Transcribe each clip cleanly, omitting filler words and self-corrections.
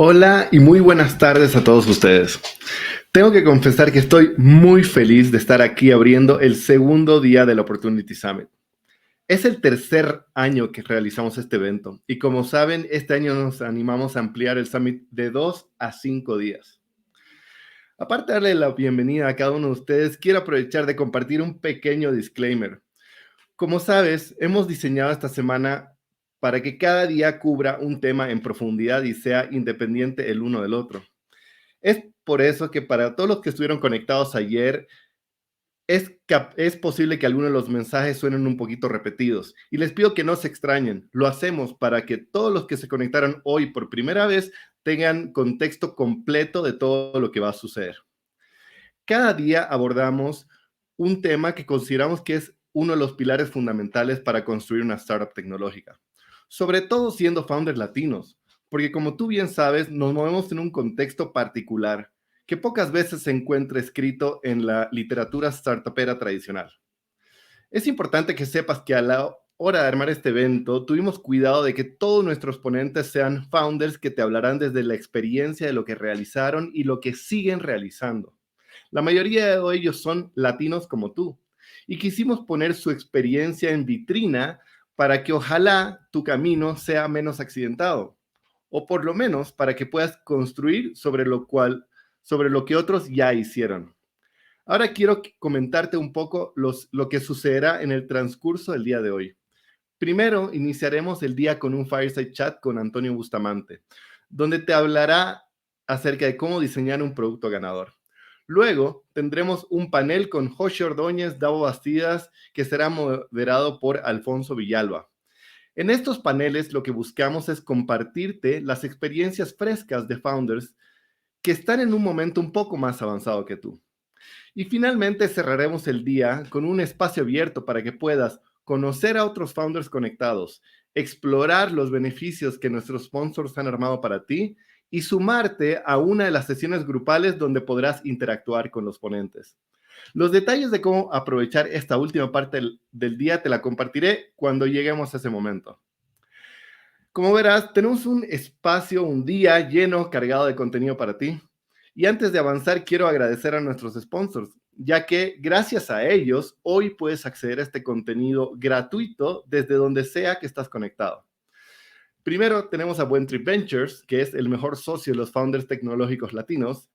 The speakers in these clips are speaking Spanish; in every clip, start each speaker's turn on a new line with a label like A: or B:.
A: Hola y muy buenas tardes a todos ustedes. Tengo que confesar que estoy muy feliz de estar aquí abriendo el segundo día del Opportunity Summit. Es el tercer año que realizamos este evento y como saben, este año nos animamos a ampliar el Summit de 2 a 5 días. Aparte de darle la bienvenida a cada uno de ustedes, quiero aprovechar de compartir un pequeño disclaimer. Como sabes, hemos diseñado esta semana para que cada día cubra un tema en profundidad y sea independiente el uno del otro. Es por eso que para todos los que estuvieron conectados ayer, es posible que algunos de los mensajes suenen un poquito repetidos. Y les pido que no se extrañen. Lo hacemos para que todos los que se conectaron hoy por primera vez tengan contexto completo de todo lo que va a suceder. Cada día abordamos un tema que consideramos que es uno de los pilares fundamentales para construir una startup tecnológica. Sobre todo siendo founders latinos, porque como tú bien sabes, nos movemos en un contexto particular que pocas veces se encuentra escrito en la literatura startupera tradicional. Es importante que sepas que a la hora de armar este evento, tuvimos cuidado de que todos nuestros ponentes sean founders que te hablarán desde la experiencia de lo que realizaron y lo que siguen realizando. La mayoría de ellos son latinos como tú y quisimos poner su experiencia en vitrina para que ojalá tu camino sea menos accidentado o por lo menos para que puedas construir sobre lo que otros ya hicieron. Ahora quiero comentarte un poco lo que sucederá en el transcurso del día de hoy. Primero, iniciaremos el día con un fireside chat con Antonio Bustamante, donde te hablará acerca de cómo diseñar un producto ganador. Luego, tendremos un panel con José Ordóñez, Davo Bastidas, que será moderado por Alfonso Villalba. En estos paneles, lo que buscamos es compartirte las experiencias frescas de founders que están en un momento un poco más avanzado que tú. Y finalmente cerraremos el día con un espacio abierto para que puedas conocer a otros founders conectados, explorar los beneficios que nuestros sponsors han armado para ti y sumarte a una de las sesiones grupales donde podrás interactuar con los ponentes. Los detalles de cómo aprovechar esta última parte del día te la compartiré cuando lleguemos a ese momento. Como verás, tenemos un espacio, un día lleno, cargado de contenido para ti. Y antes de avanzar, quiero agradecer a nuestros sponsors, ya que gracias a ellos, hoy puedes acceder a este contenido gratuito desde donde sea que estás conectado. Primero tenemos a Buen Trip Ventures, que es el mejor socio de los founders tecnológicos latinos.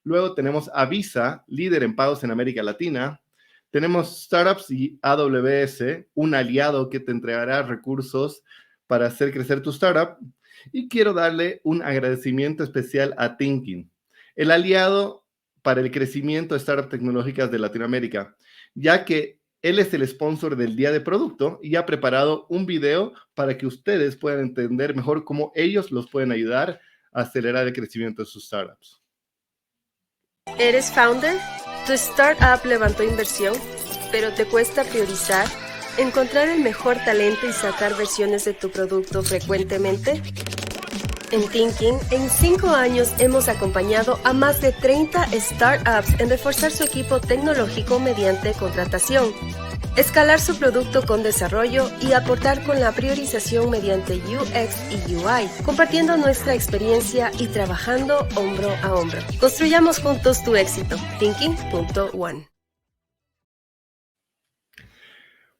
A: Luego tenemos a Visa, líder en pagos en América Latina. Tenemos Startups y AWS, un aliado que te entregará recursos para hacer crecer tu startup. Y quiero darle un agradecimiento especial a Thinking, el aliado para el crecimiento de startups tecnológicas de Latinoamérica, ya que él es el sponsor del Día de Producto y ha preparado un video para que ustedes puedan entender mejor cómo ellos los pueden ayudar a acelerar el crecimiento de sus startups.
B: ¿Eres founder? ¿Tu startup levantó inversión, pero te cuesta priorizar, encontrar el mejor talento y sacar versiones de tu producto frecuentemente? En Thinking, en 5 años hemos acompañado a más de 30 startups en reforzar su equipo tecnológico mediante contratación, escalar su producto con desarrollo y aportar con la priorización mediante UX y UI, compartiendo nuestra experiencia y trabajando hombro a hombro. Construyamos juntos tu éxito. Thinking.one.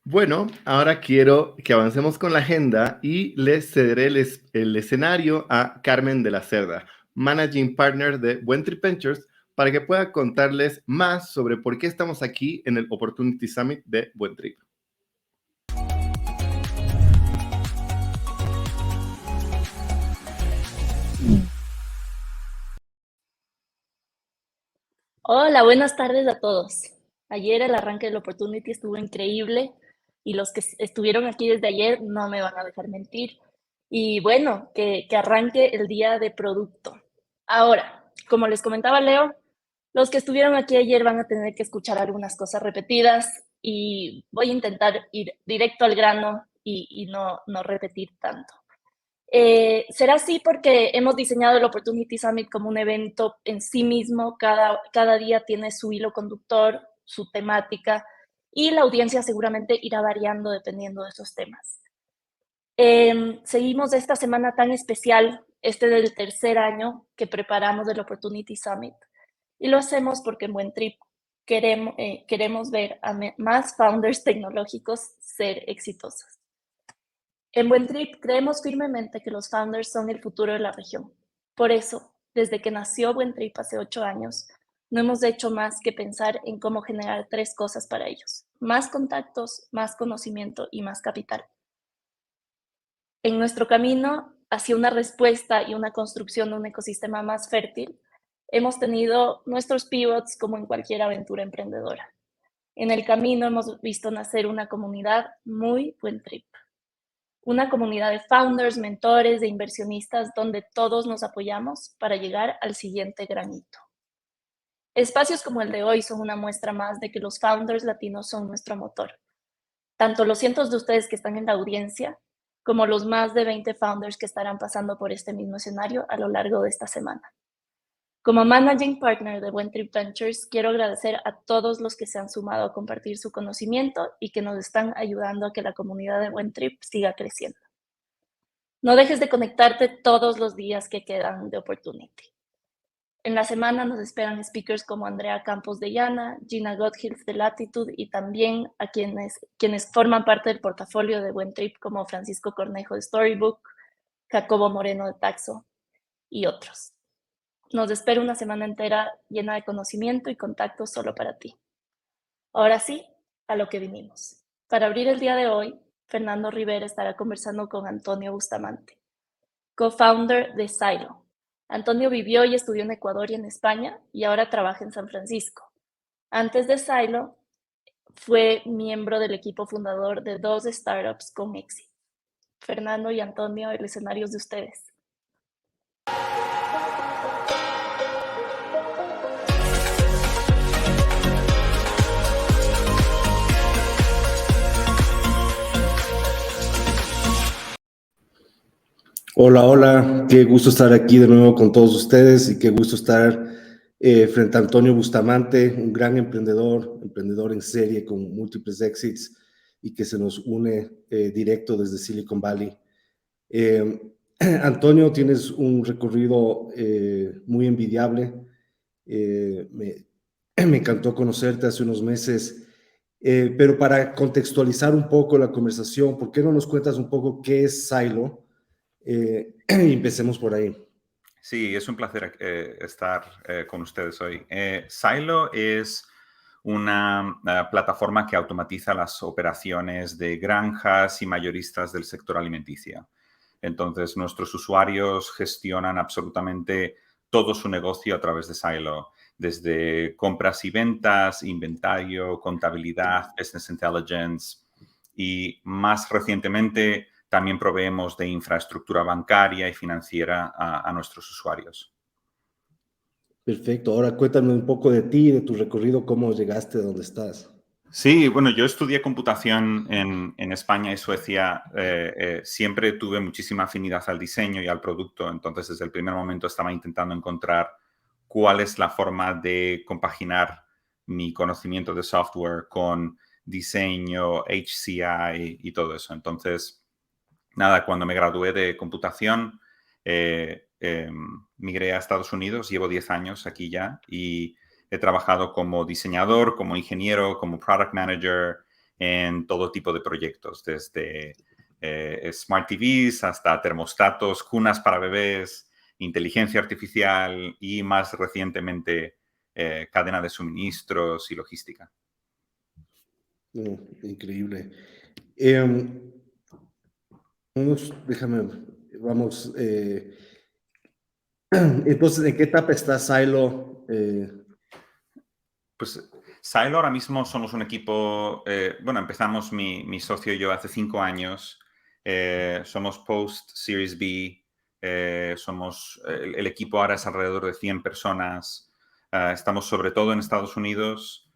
A: Bueno, ahora quiero que avancemos con la agenda y les cederé el escenario a Carmen de la Cerda, Managing Partner de Buen Trip Ventures, para que pueda contarles más sobre por qué estamos aquí en el Opportunity Summit de Buen Trip.
C: Hola, buenas tardes a todos. Ayer el arranque del Opportunity estuvo increíble y los que estuvieron aquí desde ayer no me van a dejar mentir. Y bueno, que arranque el día de producto. Ahora, como les comentaba Leo, los que estuvieron aquí ayer van a tener que escuchar algunas cosas repetidas y voy a intentar ir directo al grano y no repetir tanto. Será así porque hemos diseñado el Opportunity Summit como un evento en sí mismo. Cada día tiene su hilo conductor, su temática, y la audiencia seguramente irá variando dependiendo de esos temas. Seguimos esta semana tan especial Este es el tercer año que preparamos el Opportunity Summit y lo hacemos porque en Buentrip queremos ver a más founders tecnológicos ser exitosos. En Buentrip creemos firmemente que los founders son el futuro de la región. Por eso, desde que nació Buentrip hace 8 años, no hemos hecho más que pensar en cómo generar 3 cosas para ellos: más contactos, más conocimiento y más capital. En nuestro camino hacia una respuesta y una construcción de un ecosistema más fértil, hemos tenido nuestros pivots como en cualquier aventura emprendedora. En el camino hemos visto nacer una comunidad muy Buentrip. Una comunidad de founders, mentores, de inversionistas donde todos nos apoyamos para llegar al siguiente gran hito. Espacios como el de hoy son una muestra más de que los founders latinos son nuestro motor. Tanto los cientos de ustedes que están en la audiencia, como los más de 20 founders que estarán pasando por este mismo escenario a lo largo de esta semana. Como Managing Partner de Buentrip Ventures, quiero agradecer a todos los que se han sumado a compartir su conocimiento y que nos están ayudando a que la comunidad de Buentrip siga creciendo. No dejes de conectarte todos los días que quedan de Opportunity. En la semana nos esperan speakers como Andrea Campos de Llana, Gina Gotthilf de Latitude y también a quienes forman parte del portafolio de Buentrip como Francisco Cornejo de Storybook, Jacobo Moreno de Taxo y otros. Nos espera una semana entera llena de conocimiento y contactos solo para ti. Ahora sí, a lo que vinimos. Para abrir el día de hoy, Fernando Rivera estará conversando con Antonio Bustamante, co-founder de Silo. Antonio vivió y estudió en Ecuador y en España y ahora trabaja en San Francisco. Antes de Silo, fue miembro del equipo fundador de 2 startups con éxito. Fernando y Antonio, el escenario es de ustedes.
D: Hola, hola, qué gusto estar aquí de nuevo con todos ustedes y qué gusto estar frente a Antonio Bustamante, un gran emprendedor en serie con múltiples exits y que se nos une directo desde Silicon Valley. Antonio, tienes un recorrido muy envidiable. Me encantó conocerte hace unos meses, pero para contextualizar un poco la conversación, ¿por qué no nos cuentas un poco qué es Silo? Y empecemos por ahí.
E: Sí, es un placer estar con ustedes hoy. Silo es una plataforma que automatiza las operaciones de granjas y mayoristas del sector alimenticio. Entonces, nuestros usuarios gestionan absolutamente todo su negocio a través de Silo, desde compras y ventas, inventario, contabilidad, business intelligence y más recientemente también proveemos de infraestructura bancaria y financiera a nuestros usuarios.
D: Perfecto. Ahora cuéntame un poco de ti, de tu recorrido, cómo llegaste a donde estás.
E: Sí, bueno, yo estudié computación en España y Suecia. Siempre tuve muchísima afinidad al diseño y al producto. Entonces, desde el primer momento estaba intentando encontrar cuál es la forma de compaginar mi conocimiento de software con diseño, HCI y todo eso. Entonces, nada, cuando me gradué de computación, migré a Estados Unidos, llevo 10 años aquí ya y he trabajado como diseñador, como ingeniero, como product manager en todo tipo de proyectos, desde Smart TVs hasta termostatos, cunas para bebés, inteligencia artificial y más recientemente cadena de suministros y logística.
D: Increíble. Vamos. Entonces, ¿en qué etapa está Silo?
E: Pues Silo ahora mismo somos un equipo, bueno, empezamos mi socio y yo hace 5 años, somos post Series B, el equipo ahora es alrededor de 100 personas, estamos sobre todo en Estados Unidos,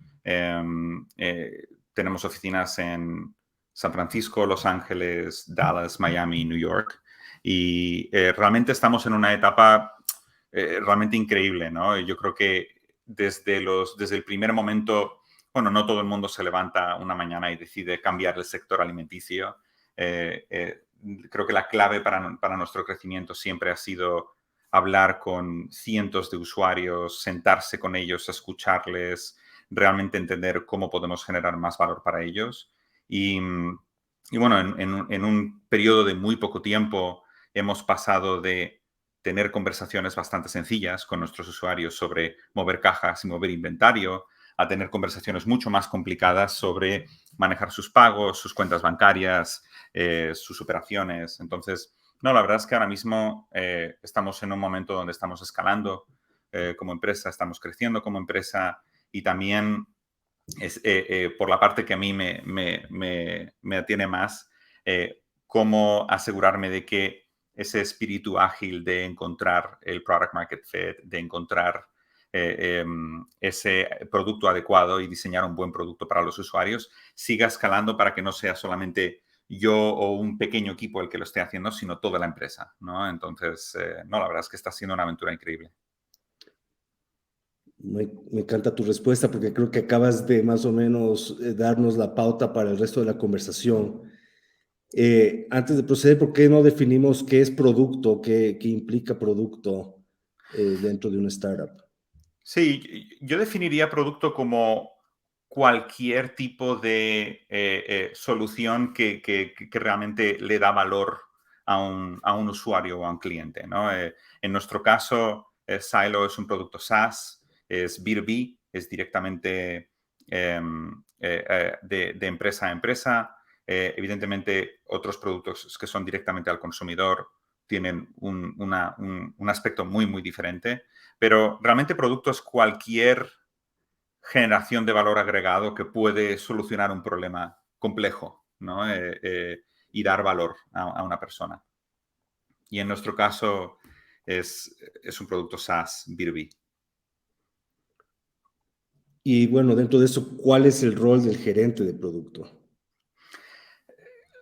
E: tenemos oficinas en San Francisco, Los Ángeles, Dallas, Miami y New York y realmente estamos en una etapa realmente increíble, ¿no? Yo creo que desde el primer momento, bueno, no todo el mundo se levanta una mañana y decide cambiar el sector alimenticio. creo que la clave para nuestro crecimiento siempre ha sido hablar con cientos de usuarios, sentarse con ellos, escucharles, realmente entender cómo podemos generar más valor para ellos. Y bueno, en un periodo de muy poco tiempo hemos pasado de tener conversaciones bastante sencillas con nuestros usuarios sobre mover cajas y mover inventario, a tener conversaciones mucho más complicadas sobre manejar sus pagos, sus cuentas bancarias, sus operaciones. Entonces, no, la verdad es que ahora mismo estamos en un momento donde estamos escalando como empresa, estamos creciendo como empresa y también por la parte que a mí me atiene más, cómo asegurarme de que ese espíritu ágil de encontrar el product market fit, de encontrar ese producto adecuado y diseñar un buen producto para los usuarios, siga escalando para que no sea solamente yo o un pequeño equipo el que lo esté haciendo, sino toda la empresa, ¿no? Entonces, no, la verdad es que está siendo una aventura increíble.
D: Me encanta tu respuesta porque creo que acabas de más o menos darnos la pauta para el resto de la conversación. Antes de proceder, ¿por qué no definimos qué es producto, qué implica producto dentro de una startup?
E: Sí, yo definiría producto como cualquier tipo de solución que realmente le da valor a un usuario o a un cliente, ¿no? En nuestro caso, Silo es un producto SaaS, es B2B, es directamente de empresa a empresa. Evidentemente, otros productos que son directamente al consumidor tienen un aspecto muy, muy diferente. Pero realmente producto es cualquier generación de valor agregado que puede solucionar un problema complejo, ¿no? Y dar valor a una persona. Y en nuestro caso es un producto SaaS B2B.
D: Y bueno, dentro de eso, ¿cuál es el rol del gerente de producto?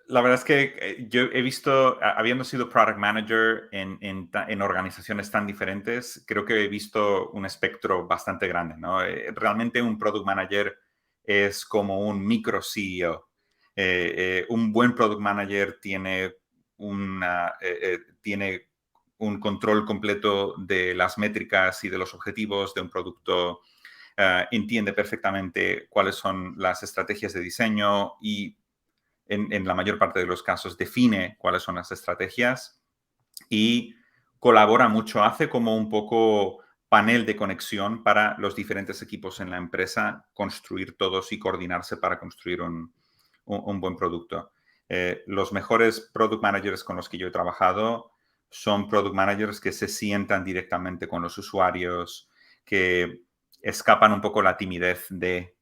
E: La verdad es que yo he visto, habiendo sido product manager en organizaciones tan diferentes, creo que he visto un espectro bastante grande, ¿no? Realmente un product manager es como un micro CEO. Un buen product manager tiene tiene un control completo de las métricas y de los objetivos de un producto. Entiende perfectamente cuáles son las estrategias de diseño y en la mayor parte de los casos define cuáles son las estrategias y colabora mucho, hace como un poco panel de conexión para los diferentes equipos en la empresa, construir todos y coordinarse para construir un buen producto. Los mejores product managers con los que yo he trabajado son product managers que se sientan directamente con los usuarios, que escapan un poco la timidez de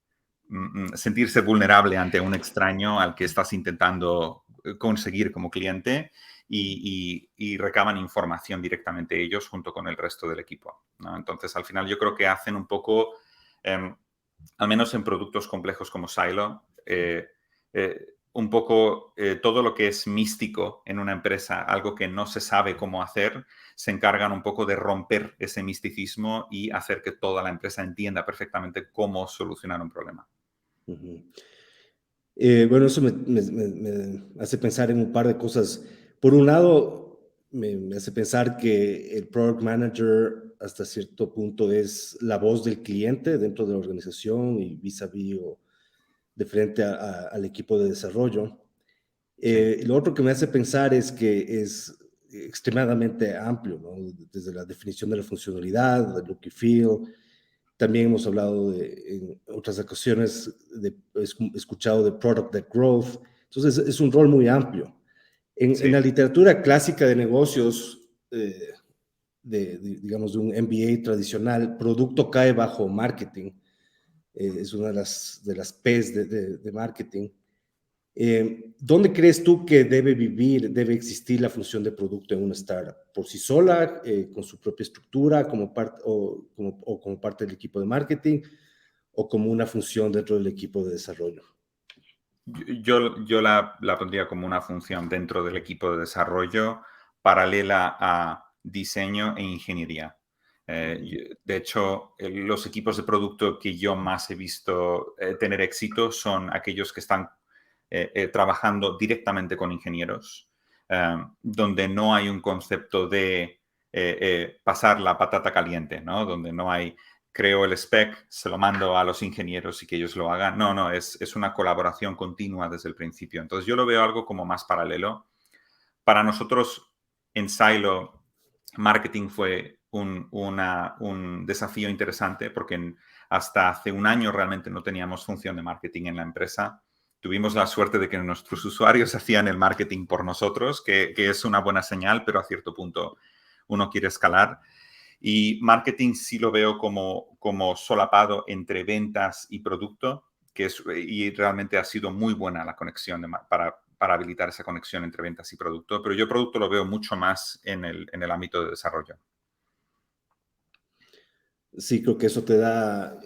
E: sentirse vulnerable ante un extraño al que estás intentando conseguir como cliente y recaban información directamente ellos junto con el resto del equipo, ¿no? Entonces, al final yo creo que hacen un poco, al menos en productos complejos como Silo, un poco todo lo que es místico en una empresa, algo que no se sabe cómo hacer, se encargan un poco de romper ese misticismo y hacer que toda la empresa entienda perfectamente cómo solucionar un problema.
D: Uh-huh. Bueno, eso me hace pensar en un par de cosas. Por un lado, me hace pensar que el product manager hasta cierto punto es la voz del cliente dentro de la organización y vis-a-vis o de frente al equipo de desarrollo.
E: Sí.
D: Lo otro que me hace pensar es que es extremadamente amplio, ¿no? Desde la definición de la funcionalidad, del look y feel. También hemos hablado en otras ocasiones, escuchado de product-led growth. Entonces, es un rol muy amplio. En la
E: Sí.
D: literatura clásica de negocios, digamos, de un MBA tradicional, producto cae bajo marketing. Es una de las P's de marketing. ¿Dónde crees tú que debe existir la función de producto en una startup? ¿Por sí sola, con su propia estructura, como como parte del equipo de marketing, o como una función dentro del equipo de desarrollo?
E: Yo la pondría como una función dentro del equipo de desarrollo paralela a diseño e ingeniería. De hecho, los equipos de producto que yo más he visto tener éxito son aquellos que están trabajando directamente con ingenieros, donde no hay un concepto de pasar la patata caliente, ¿no? Donde no hay, creo el spec, se lo mando a los ingenieros y que ellos lo hagan. No, es una colaboración continua desde el principio. Entonces yo lo veo algo como más paralelo. Para nosotros en Silo, marketing fue un desafío interesante porque hasta hace un año realmente no teníamos función de marketing en la empresa. Tuvimos la suerte de que nuestros usuarios hacían el marketing por nosotros, que es una buena señal, pero a cierto punto uno quiere escalar. Y marketing sí lo veo como solapado entre ventas y producto, y realmente ha sido muy buena la conexión para habilitar esa conexión entre ventas y producto. Pero yo producto lo veo mucho más en el ámbito de desarrollo.
D: Sí, creo que eso te da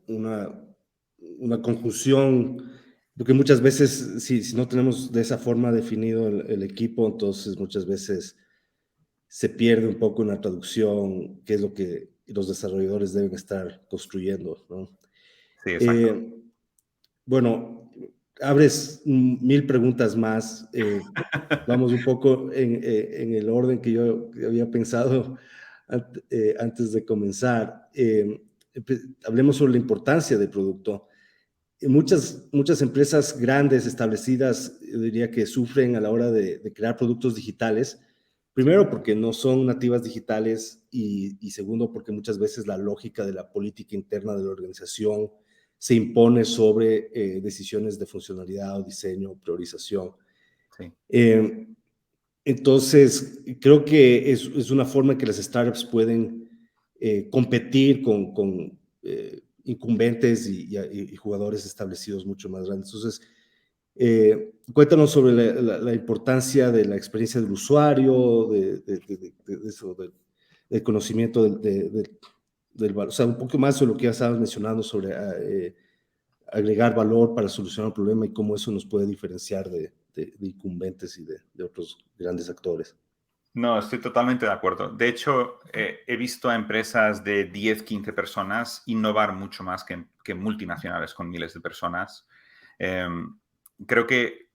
D: una confusión, porque muchas veces, si no tenemos de esa forma definido el equipo, entonces muchas veces se pierde un poco en la traducción, qué es lo que los desarrolladores deben estar construyendo, ¿no?
E: Sí, exacto.
D: Bueno, abres 1000 preguntas más. Vamos un poco en el orden que yo había pensado antes de comenzar. Hablemos sobre la importancia del producto. Muchas empresas grandes, establecidas, yo diría que sufren a la hora de crear productos digitales. Primero, porque no son nativas digitales y segundo, porque muchas veces la lógica de la política interna de la organización se impone sobre decisiones de funcionalidad o diseño o priorización.
E: Sí.
D: Entonces, creo que es una forma en que las startups pueden competir con incumbentes y jugadores establecidos mucho más grandes. Entonces, cuéntanos sobre la importancia de la experiencia del usuario, del conocimiento del valor, o sea, un poco más sobre lo que ya estabas mencionando sobre agregar valor para solucionar un problema y cómo eso nos puede diferenciar de incumbentes y de otros grandes actores.
E: No, estoy totalmente de acuerdo. De hecho, he visto a empresas de 10, 15 personas innovar mucho más que multinacionales con miles de personas. Creo que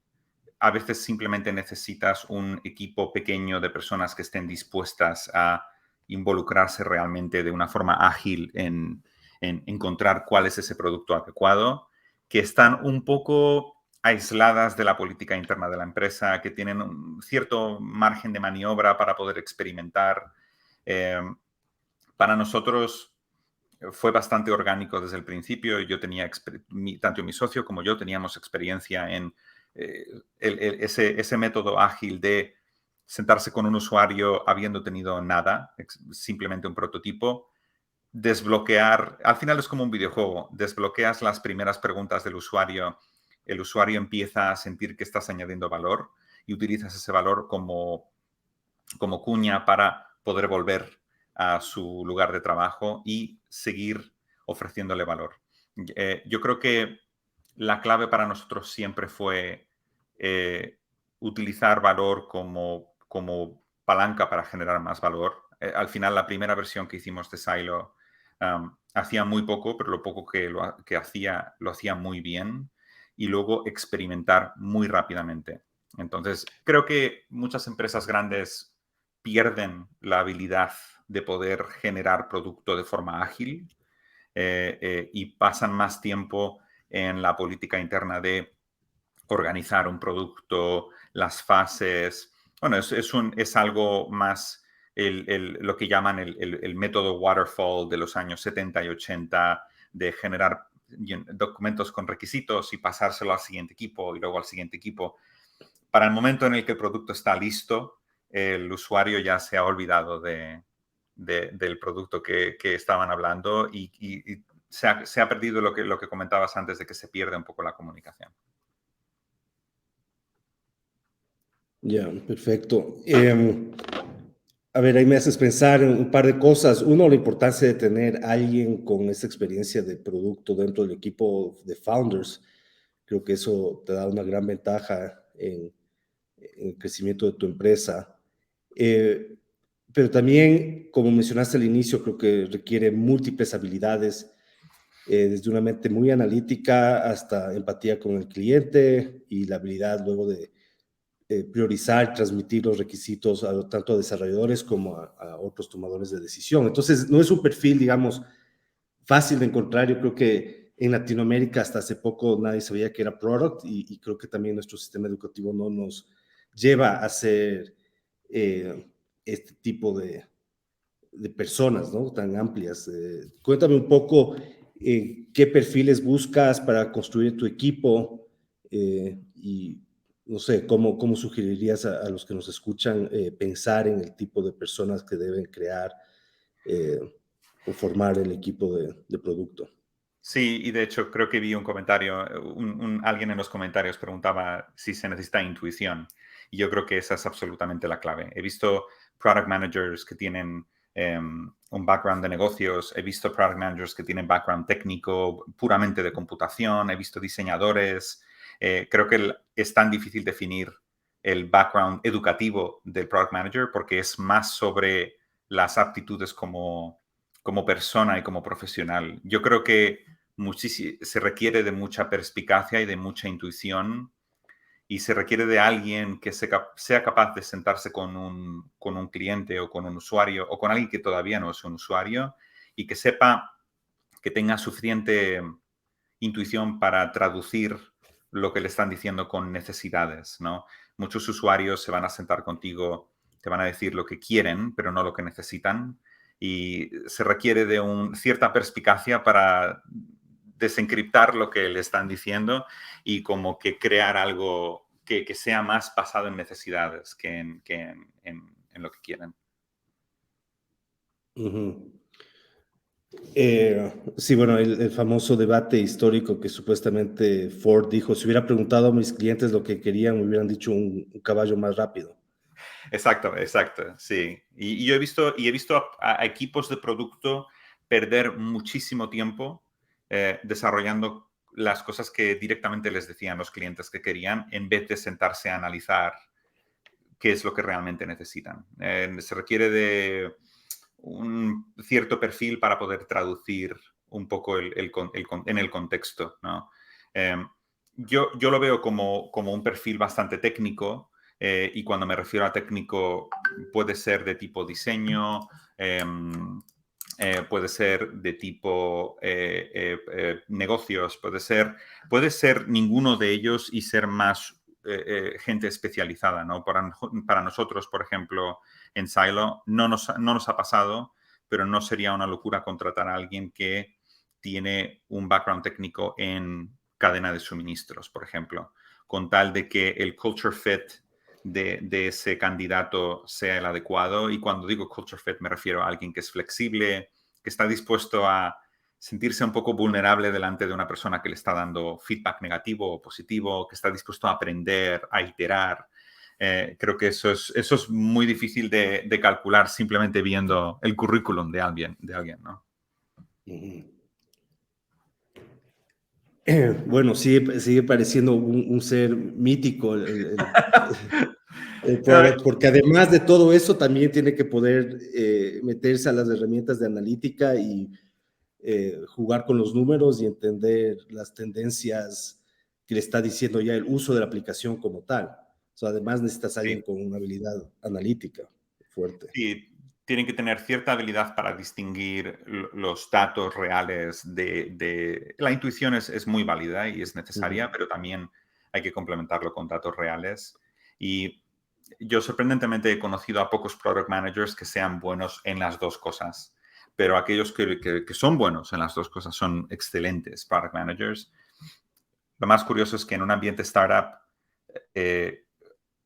E: a veces simplemente necesitas un equipo pequeño de personas que estén dispuestas a involucrarse realmente de una forma ágil en encontrar cuál es ese producto adecuado, que están un poco aisladas de la política interna de la empresa, que tienen un cierto margen de maniobra para poder experimentar. Para nosotros fue bastante orgánico desde el principio. Yo tenía, tanto mi socio como yo teníamos experiencia en ese método ágil de sentarse con un usuario habiendo tenido nada, simplemente un prototipo, desbloquear, al final es como un videojuego, desbloqueas las primeras preguntas del usuario, el usuario empieza a sentir que estás añadiendo valor y utilizas ese valor como cuña para poder volver a su lugar de trabajo y seguir ofreciéndole valor. Yo creo que la clave para nosotros siempre fue utilizar valor como palanca para generar más valor. Al final, la primera versión que hicimos de Silo hacía muy poco, pero lo poco que hacía, lo hacía muy bien y luego experimentar muy rápidamente. Entonces, creo que muchas empresas grandes pierden la habilidad de poder generar producto de forma ágil y pasan más tiempo en la política interna de organizar un producto, las fases. Bueno, es algo más lo que llaman el método waterfall de los años 70 y 80 de generar documentos con requisitos y pasárselo al siguiente equipo y luego al siguiente equipo. Para el momento en el que el producto está listo, el usuario ya se ha olvidado del producto que estaban hablando y se ha perdido lo que comentabas antes de que se pierde un poco la comunicación.
D: Ya, perfecto. A ver, ahí me haces pensar en un par de cosas. Uno, la importancia de tener a alguien con esa experiencia de producto dentro del equipo de founders. Creo que eso te da una gran ventaja en el crecimiento de tu empresa. Pero también, como mencionaste al inicio, creo que requiere múltiples habilidades, desde una mente muy analítica hasta empatía con el cliente y la habilidad luego de priorizar, transmitir los requisitos tanto a desarrolladores como a otros tomadores de decisión. Entonces, no es un perfil, digamos, fácil de encontrar. Yo creo que en Latinoamérica hasta hace poco nadie sabía que era product y creo que también nuestro sistema educativo no nos lleva a ser este tipo de personas, ¿no? Tan amplias. Cuéntame un poco qué perfiles buscas para construir tu equipo y no sé, cómo sugerirías a los que nos escuchan pensar en el tipo de personas que deben crear eh, o formar el equipo de producto.
E: Sí, y de hecho creo que vi un comentario, alguien en los comentarios preguntaba si se necesita intuición. Y yo creo que esa es absolutamente la clave. He visto product managers que tienen un background de negocios, he visto product managers que tienen background técnico puramente de computación, he visto diseñadores. Creo que es tan difícil definir el background educativo del product manager porque es más sobre las aptitudes como persona y como profesional. Yo creo que se requiere de mucha perspicacia y de mucha intuición y se requiere de alguien que sea capaz de sentarse con un cliente o con un usuario o con alguien que todavía no es un usuario y que sepa que tenga suficiente intuición para traducir lo que le están diciendo con necesidades, ¿no? Muchos usuarios se van a sentar contigo, te van a decir lo que quieren, pero no lo que necesitan. Y se requiere de cierta perspicacia para desencriptar lo que le están diciendo y como que crear algo que sea más basado en necesidades que en lo que quieren.
D: Uh-huh. Sí, bueno, el famoso debate histórico que supuestamente Ford dijo, si hubiera preguntado a mis clientes lo que querían, me hubieran dicho un caballo más rápido.
E: Exacto, exacto, sí. Y yo he visto a equipos de producto perder muchísimo tiempo desarrollando las cosas que directamente les decían los clientes que querían, en vez de sentarse a analizar qué es lo que realmente necesitan. Se requiere de un cierto perfil para poder traducir un poco en el contexto, ¿no? Yo lo veo como un perfil bastante técnico, y cuando me refiero a técnico puede ser de tipo diseño, puede ser de tipo negocios, puede ser ninguno de ellos y ser más gente especializada, ¿no? Para nosotros, por ejemplo, en Silo no nos ha pasado, pero no sería una locura contratar a alguien que tiene un background técnico en cadena de suministros, por ejemplo, con tal de que el culture fit de ese candidato sea el adecuado. Y cuando digo culture fit me refiero a alguien que es flexible, que está dispuesto a sentirse un poco vulnerable delante de una persona que le está dando feedback negativo o positivo, que está dispuesto a aprender, a iterar. Creo que eso es muy difícil de calcular simplemente viendo el currículum de alguien, ¿no?
D: Bueno, sigue pareciendo un ser mítico el product, porque además de todo eso también tiene que poder meterse a las herramientas de analítica y jugar con los números y entender las tendencias que le está diciendo ya el uso de la aplicación como tal. O sea, además necesitas a alguien
E: Sí.
D: con una habilidad analítica fuerte.
E: Sí, tienen que tener cierta habilidad para distinguir los datos reales La intuición es muy válida y es necesaria, pero también hay que complementarlo con datos reales. Y yo sorprendentemente he conocido a pocos product managers que sean buenos en las dos cosas, pero aquellos que son buenos en las dos cosas son excelentes product managers. Lo más curioso es que en un ambiente startup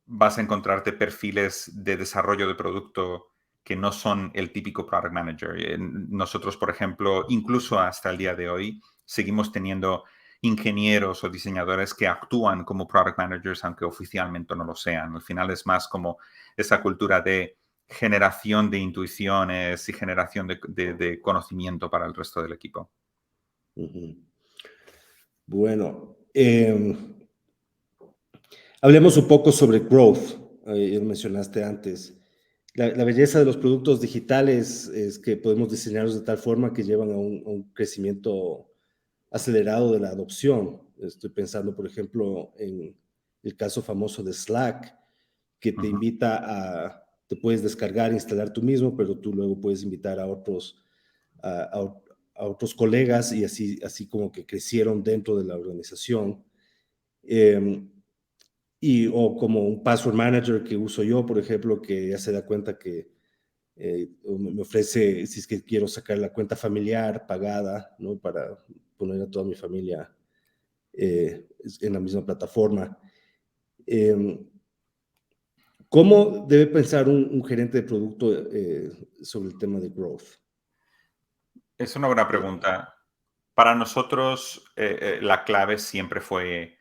E: vas a encontrarte perfiles de desarrollo de producto que no son el típico product manager. Nosotros, por ejemplo, incluso hasta el día de hoy, seguimos teniendo ingenieros o diseñadores que actúan como product managers, aunque oficialmente no lo sean. Al final es más como esa cultura de generación de intuiciones y generación de conocimiento para el resto del equipo.
D: Bueno, hablemos un poco sobre growth. Ya lo mencionaste antes. La belleza de los productos digitales es que podemos diseñarlos de tal forma que llevan a un crecimiento acelerado de la adopción. Estoy pensando, por ejemplo, en el caso famoso de Slack, que te invita te puedes descargar, instalar tú mismo, pero tú luego puedes invitar a otros, a otros colegas y así como que crecieron dentro de la organización. O como un password manager que uso yo, por ejemplo, que ya se da cuenta que me ofrece, si es que quiero sacar la cuenta familiar pagada, ¿no? Para poner a toda mi familia en la misma plataforma. ¿Cómo debe pensar un gerente de producto sobre el tema de growth?
E: Es una buena pregunta. Para nosotros, la clave siempre fue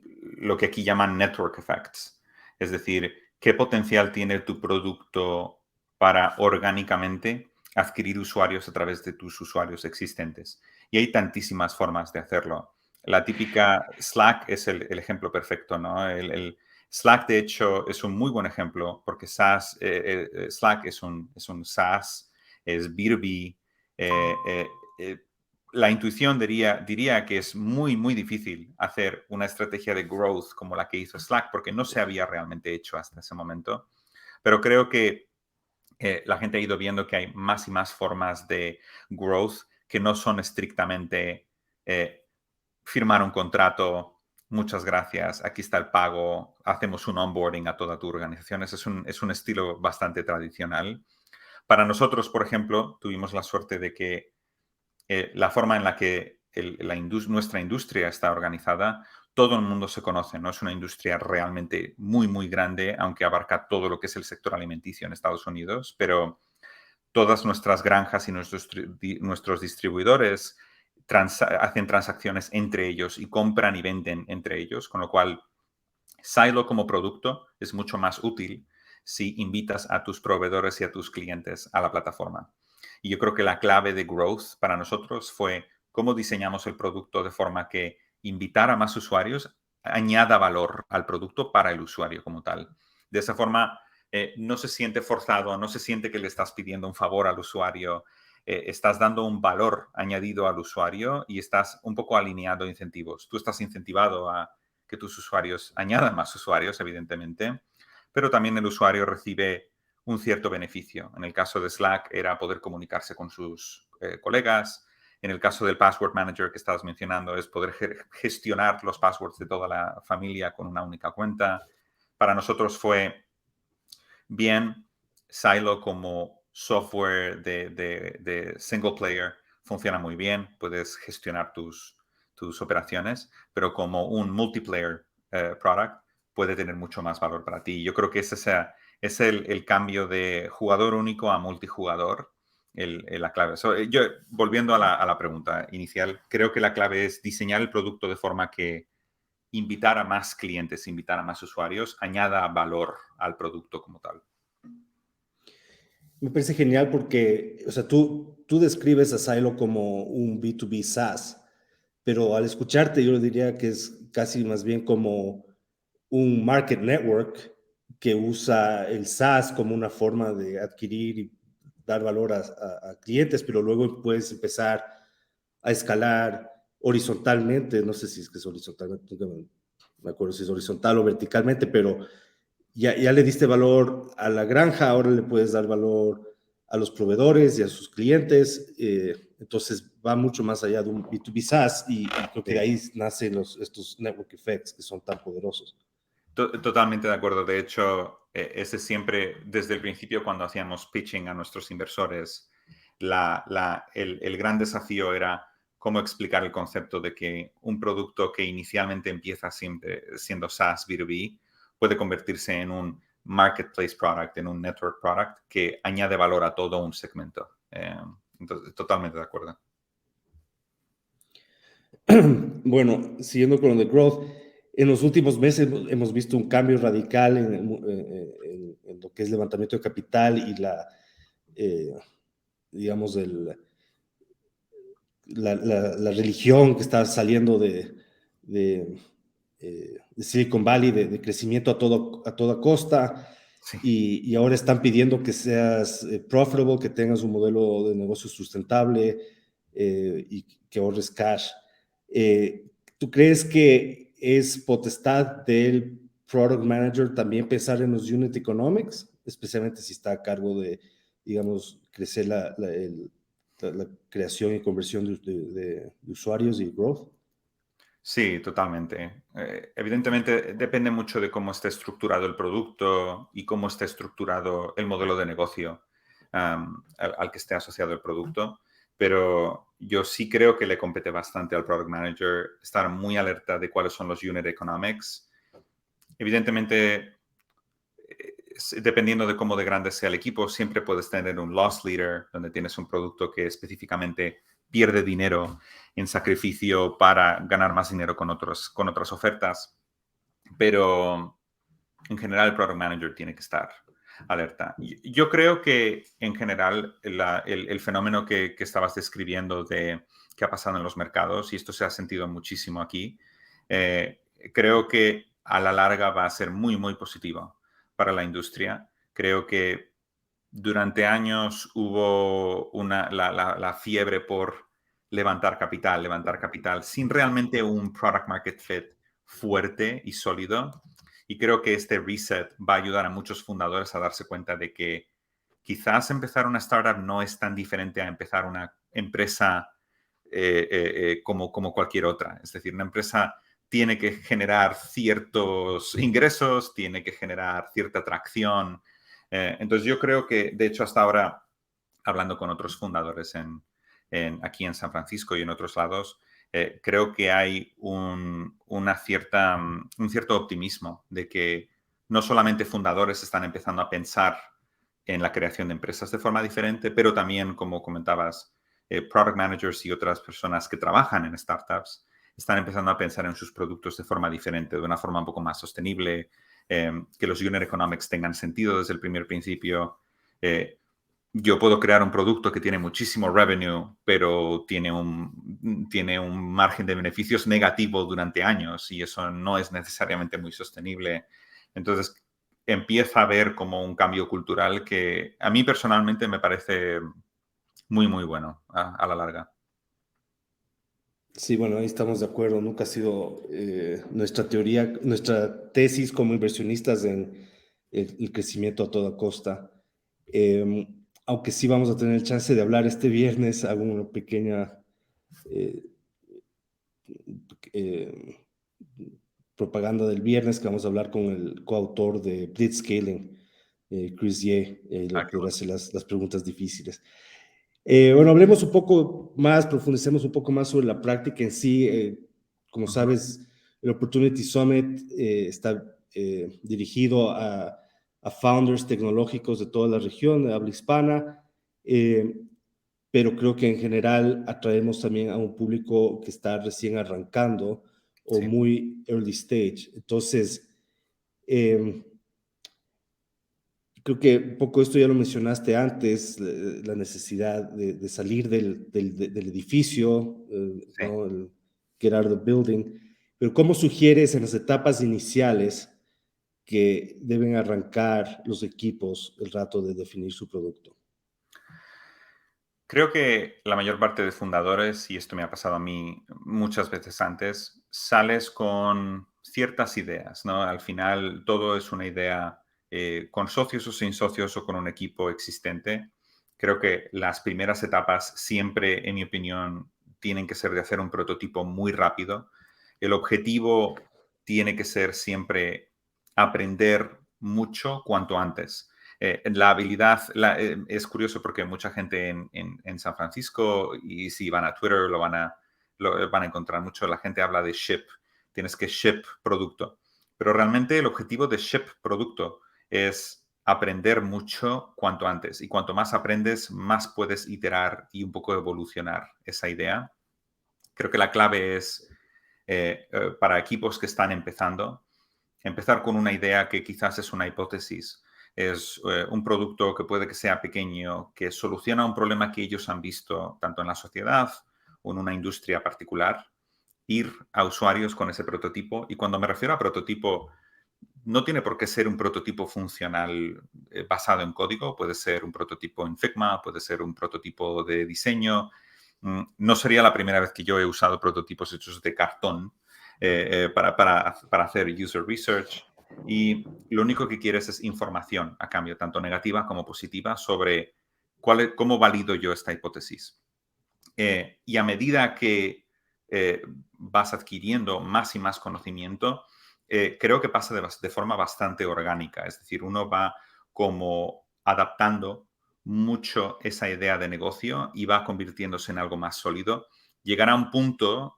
E: lo que aquí llaman network effects. Es decir, qué potencial tiene tu producto para orgánicamente adquirir usuarios a través de tus usuarios existentes. Y hay tantísimas formas de hacerlo. La típica Slack es el ejemplo perfecto, ¿no? El Slack, de hecho, es un muy buen ejemplo porque Slack es un SaaS, es B2B. La intuición diría que es muy, muy difícil hacer una estrategia de growth como la que hizo Slack porque no se había realmente hecho hasta ese momento. Pero creo que la gente ha ido viendo que hay más y más formas de growth que no son estrictamente firmar un contrato, muchas gracias, aquí está el pago, hacemos un onboarding a toda tu organización. Es un estilo bastante tradicional. Para nosotros, por ejemplo, tuvimos la suerte de que la forma en la que nuestra industria está organizada, todo el mundo se conoce, ¿no? Es una industria realmente muy, muy grande, aunque abarca todo lo que es el sector alimenticio en Estados Unidos, pero todas nuestras granjas y nuestros distribuidores hacen transacciones entre ellos y compran y venden entre ellos, con lo cual Silo como producto es mucho más útil si invitas a tus proveedores y a tus clientes a la plataforma. Y yo creo que la clave de growth para nosotros fue cómo diseñamos el producto de forma que invitar a más usuarios añada valor al producto para el usuario como tal. De esa forma, no se siente forzado, no se siente que le estás pidiendo un favor al usuario, estás dando un valor añadido al usuario y estás un poco alineado incentivos. Tú estás incentivado a que tus usuarios añadan más usuarios, evidentemente, pero también el usuario recibe un cierto beneficio. En el caso de Slack era poder comunicarse con sus colegas. En el caso del Password Manager que estabas mencionando es poder gestionar los passwords de toda la familia con una única cuenta. Para nosotros fue bien. Silo como software de single player funciona muy bien. Puedes gestionar tus operaciones, pero como un multiplayer product puede tener mucho más valor para ti. Yo creo que ese es el cambio de jugador único a multijugador, la clave. Volviendo a la pregunta inicial, creo que la clave es diseñar el producto de forma que invitar a más clientes, invitar a más usuarios, añada valor al producto como tal.
D: Me parece genial porque, o sea, tú describes a Silo como un B2B SaaS, pero al escucharte yo diría que es casi más bien como un market network que usa el SaaS como una forma de adquirir y dar valor a clientes, pero luego puedes empezar a escalar horizontalmente, no sé si es que es horizontalmente, nunca me acuerdo si es horizontal o verticalmente, pero ya le diste valor a la granja, ahora le puedes dar valor a los proveedores y a sus clientes, entonces va mucho más allá de un B2B SaaS y creo que de ahí nacen estos network effects que son tan poderosos.
E: Totalmente de acuerdo. De hecho, ese siempre, desde el principio, cuando hacíamos pitching a nuestros inversores, el gran desafío era cómo explicar el concepto de que un producto que inicialmente empieza siempre siendo SaaS B2B puede convertirse en un marketplace product, en un network product que añade valor a todo un segmento. Entonces, totalmente de acuerdo.
D: Bueno, siguiendo con lo de growth, en los últimos meses hemos visto un cambio radical en lo que es levantamiento de capital y digamos, la religión que está saliendo de Silicon Valley, de crecimiento a toda costa,
E: Sí.
D: y ahora están pidiendo que seas profitable, que tengas un modelo de negocio sustentable y que ahorres cash. ¿Tú crees que es potestad del product manager también pensar en los unit economics, especialmente si está a cargo de, digamos, crecer la creación y conversión de usuarios y growth?
E: Sí, totalmente. Evidentemente depende mucho de cómo esté estructurado el producto y cómo esté estructurado el modelo de negocio al que esté asociado el producto, pero yo sí creo que le compete bastante al Product Manager estar muy alerta de cuáles son los unit economics. Evidentemente, dependiendo de cómo de grande sea el equipo, siempre puedes tener un loss leader, donde tienes un producto que específicamente pierde dinero en sacrificio para ganar más dinero con otras ofertas. Pero en general el Product Manager tiene que estar alerta. Yo creo que en general el fenómeno que estabas describiendo de qué ha pasado en los mercados, y esto se ha sentido muchísimo aquí, creo que a la larga va a ser muy, muy positivo para la industria. Creo que durante años hubo la fiebre por levantar capital, sin realmente un product market fit fuerte y sólido. Y creo que este reset va a ayudar a muchos fundadores a darse cuenta de que quizás empezar una startup no es tan diferente a empezar una empresa como cualquier otra. Es decir, una empresa tiene que generar ciertos ingresos, tiene que generar cierta atracción. Entonces yo creo que, de hecho, hasta ahora, hablando con otros fundadores aquí en San Francisco y en otros lados, creo que hay un cierto optimismo de que no solamente fundadores están empezando a pensar en la creación de empresas de forma diferente, pero también, como comentabas, product managers y otras personas que trabajan en startups están empezando a pensar en sus productos de forma diferente, de una forma un poco más sostenible, que los unit economics tengan sentido desde el primer principio. Yo puedo crear un producto que tiene muchísimo revenue, pero tiene un margen de beneficios negativo durante años y eso no es necesariamente muy sostenible. Entonces, empieza a haber como un cambio cultural que a mí personalmente me parece muy, muy bueno a la larga.
D: Sí, bueno, ahí estamos de acuerdo. Nunca ha sido nuestra teoría, nuestra tesis como inversionistas en el crecimiento a toda costa. Aunque sí vamos a tener el chance de hablar este viernes, hago una pequeña eh, eh, propaganda del viernes, que vamos a hablar con el coautor de Blitzscaling, Chris Ye, le podrá hacer las preguntas difíciles. Bueno, hablemos un poco más, profundicemos un poco más sobre la práctica en sí. Como sabes, el Opportunity Summit está dirigido a founders tecnológicos de toda la región de habla hispana, pero creo que en general atraemos también a un público que está recién arrancando o
E: Sí.
D: muy early stage. Entonces, creo que un poco esto ya lo mencionaste antes, la necesidad de salir del edificio,
E: Sí.
D: ¿no? El get out of the building. Pero ¿cómo sugieres en las etapas iniciales que deben arrancar los equipos el rato de definir su producto?
E: Creo que la mayor parte de fundadores, y esto me ha pasado a mí muchas veces antes, sales con ciertas ideas, ¿no? Al final todo es una idea con socios o sin socios o con un equipo existente. Creo que las primeras etapas siempre, en mi opinión, tienen que ser de hacer un prototipo muy rápido. El objetivo tiene que ser siempre aprender mucho cuanto antes. La habilidad, es curioso porque mucha gente en San Francisco, y si van a Twitter lo van a encontrar mucho, la gente habla de ship. Tienes que ship producto. Pero realmente el objetivo de ship producto es aprender mucho cuanto antes. Y cuanto más aprendes, más puedes iterar y un poco evolucionar esa idea. Creo que la clave es para equipos que están empezar con una idea que quizás es una hipótesis. Es un producto que puede que sea pequeño, que soluciona un problema que ellos han visto tanto en la sociedad o en una industria particular. Ir a usuarios con ese prototipo. Y cuando me refiero a prototipo, no tiene por qué ser un prototipo funcional basado en código. Puede ser un prototipo en Figma, puede ser un prototipo de diseño. No sería la primera vez que yo he usado prototipos hechos de cartón para hacer user research. y lo único que quieres es información a cambio, tanto negativa como positiva, sobre cómo valido yo esta hipótesis. Y a medida que vas adquiriendo más y más conocimiento, creo que pasa de forma bastante orgánica. Es decir, uno va como adaptando mucho esa idea de negocio y va convirtiéndose en algo más sólido. Llegará a un punto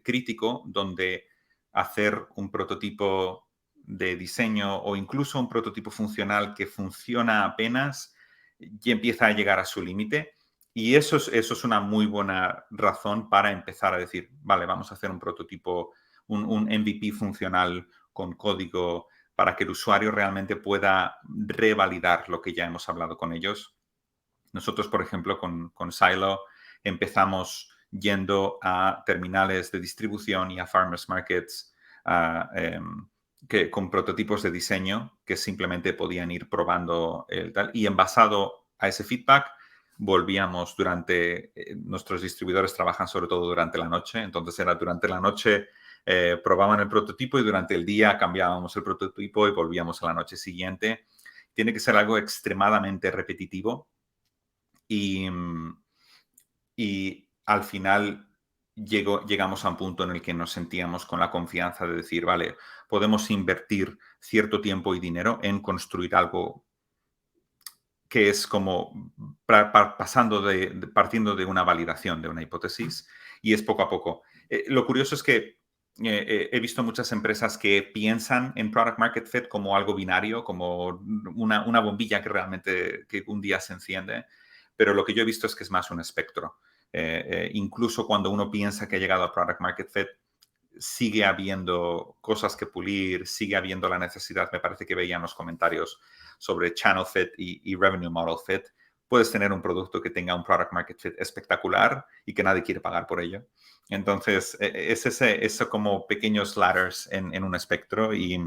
E: crítico donde hacer un prototipo de diseño o incluso un prototipo funcional que funciona apenas y empieza a llegar a su límite. Y eso es una muy buena razón para empezar a decir, vale, vamos a hacer un prototipo, un MVP funcional con código para que el usuario realmente pueda revalidar lo que ya hemos hablado con ellos. Nosotros, por ejemplo, con Silo empezamos yendo a terminales de distribución y a farmers markets con prototipos de diseño que simplemente podían ir probando el tal. Y en basado a ese feedback, volvíamos nuestros distribuidores trabajan sobre todo durante la noche, entonces era durante la noche probaban el prototipo y durante el día cambiábamos el prototipo y volvíamos a la noche siguiente. Tiene que ser algo extremadamente repetitivo y al final llegamos a un punto en el que nos sentíamos con la confianza de decir, vale, podemos invertir cierto tiempo y dinero en construir algo que es como partiendo de una validación, de una hipótesis, y es poco a poco. Lo curioso es que he visto muchas empresas que piensan en Product Market Fit como algo binario, como una bombilla que realmente que un día se enciende, pero lo que yo he visto es que es más un espectro. Incluso cuando uno piensa que ha llegado a Product Market Fit, sigue habiendo cosas que pulir, sigue habiendo la necesidad, me parece que veía en los comentarios sobre Channel Fit y Revenue Model Fit. Puedes tener un producto que tenga un Product Market Fit espectacular y que nadie quiere pagar por ello. Entonces, es eso como pequeños ladders en un espectro y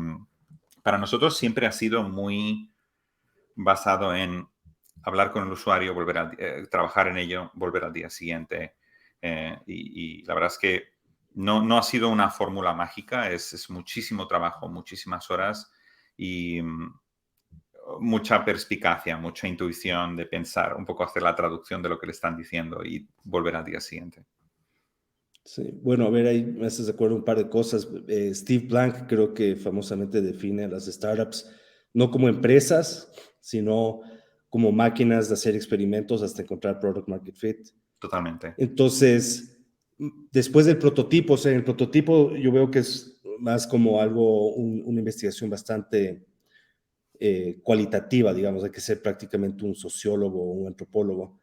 E: para nosotros siempre ha sido muy basado en hablar con el usuario, volver a trabajar en ello, volver al día siguiente. Y la verdad es que no ha sido una fórmula mágica, es muchísimo trabajo, muchísimas horas y mucha perspicacia, mucha intuición de pensar, un poco hacer la traducción de lo que le están diciendo y volver al día siguiente.
D: Sí, bueno, a ver, ahí me haces de acuerdo un par de cosas. Steve Blank creo que famosamente define a las startups no como empresas, sino como máquinas de hacer experimentos hasta encontrar product market fit.
E: Totalmente.
D: Entonces, después del prototipo, o sea, en el prototipo yo veo que es más como algo, una investigación bastante cualitativa, digamos, hay que ser prácticamente un sociólogo o un antropólogo.